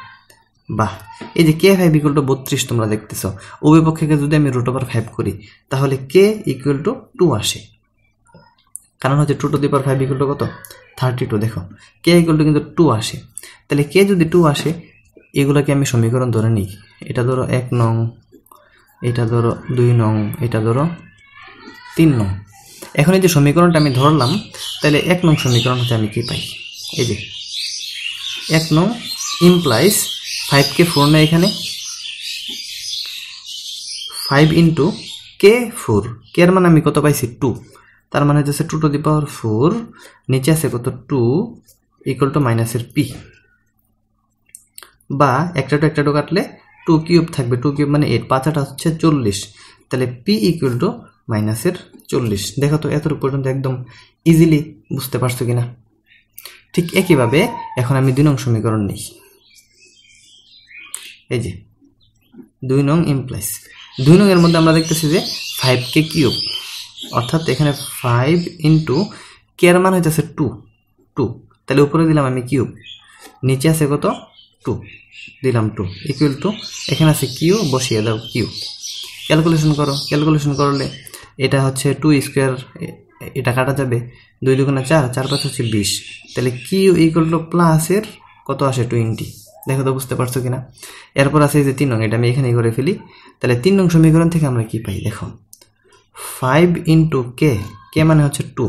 বাহ, এই যে k5 = 32 তোমরা দেখতেছো, উভয় পক্ষকে যদি আমি √5 করি তাহলে k = 2 আসে, কারণ হচ্ছে 2⁵ কত, 32। দেখো k কিন্তু 2 আসে, তাহলে k যদি 2 আসে, এগুলোকে আমি সমীকরণ ধরে নিই, এটা ধরো 1 নং, এটা ধরো 2 নং, এটা ধরো 3 নং। এখন এই যে সমীকরণটা আমি ধরলাম, তাহলে 1 নং সমীকরণ হচ্ছে আমি কি পাই, এই যে 1 নং ইমপ্লাইজ 5k4 না, এখানে 5 × k4, k এর মান আমি কত পাইছি 2, তার মানে হচ্ছে 2⁴, নিচে আছে কত 2 = মাইনাসের p, বা একটা টু কাটলে 2 কিউব থাকবে, 2 কিউব মানে 8, 5 হচ্ছে 40, তাহলে p = মাইনাসের 40। দেখো তো এত পর্যন্ত একদম ইজিলি বুঝতে পারছো কিনা। ঠিক একইভাবে এখন আমি 2 নং সমীকরণ নিই, এই যে 2 নং ইমপ্লাইজ 2 নং এর মধ্যে আমরা দেখতেছি যে 5k3, অর্থাৎ এখানে 5 × k এর মান হইতেছে 2, তাহলে উপরে দিলাম আমি কিউব, নিচে আছে কত 2, দিলাম 2 = এখানে আছে কিউ, বসিয়ে দাও কিউ, ক্যালকুলেশন করো, ক্যালকুলেশন করলে এটা হচ্ছে 2², এটা কাটা যাবে, 2 × 2 = 4, 4 × 5 হচ্ছে 20, তাহলে কিউ = প্লাসের কত আসে 20। দেখো তো বুঝতে পারছো কিনা। এরপর আছে যে 3 নং, এটা আমি এখানেই করে ফেলি, তাহলে 3 নং সমীকরণ থেকে আমরা কি পাই দেখো, 5 × k মানে হচ্ছে 2,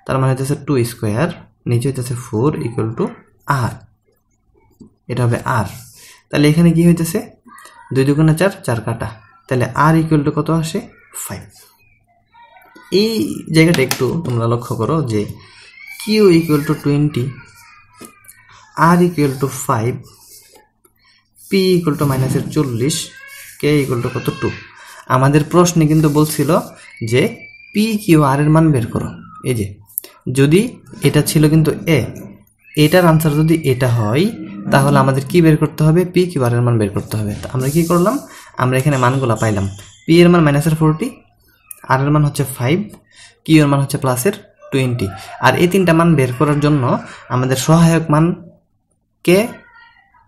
তার মানে হচ্ছে 2², নিচে হচ্ছে 4 = r, এটা হবে r। তাহলে এখানে কি হইতেছে 2 × 2 = 4, 4 কাটা, তাহলে r = কত আসে 5। এই জায়গাটা একটু তোমরা লক্ষ্য করো যে q = 20, r = 5, p = মাইনাসের 40, k = কত 2। আমাদের প্রশ্নে কিন্তু বলছিল যে p q r এর মান বের করো, এই যে যদি এটা ছিল কিন্তু a, এটার আনসার যদি এটা হয় তাহলে আমাদের কি বের করতে হবে, p q r এর মান বের করতে হবে। তো আমরা কি করলাম, আমরা এখানে মানগুলো পাইলাম, p এর মান -40, r এর মান হচ্ছে 5, q এর মান হচ্ছে +20, আর এই তিনটা মান বের করার জন্য আমাদের সহায়ক মান k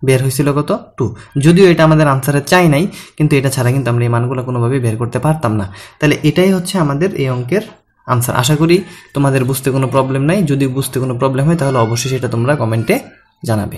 বের হয়েছিল কত 2। যদিও এটা আমাদের আনসারে চাই নাই, কিন্তু এটা ছাড়া কিন্তু আমরা এই মানগুলো কোনোভাবেই বের করতে পারতাম না। তাহলে এটাই হচ্ছে আমাদের এই অঙ্কের আনসার। আশা করি তোমাদের বুঝতে কোনো প্রবলেম নাই। যদি বুঝতে কোনো প্রবলেম হয় তাহলে অবশ্যই সেটা তোমরা কমেন্টে জানাবে।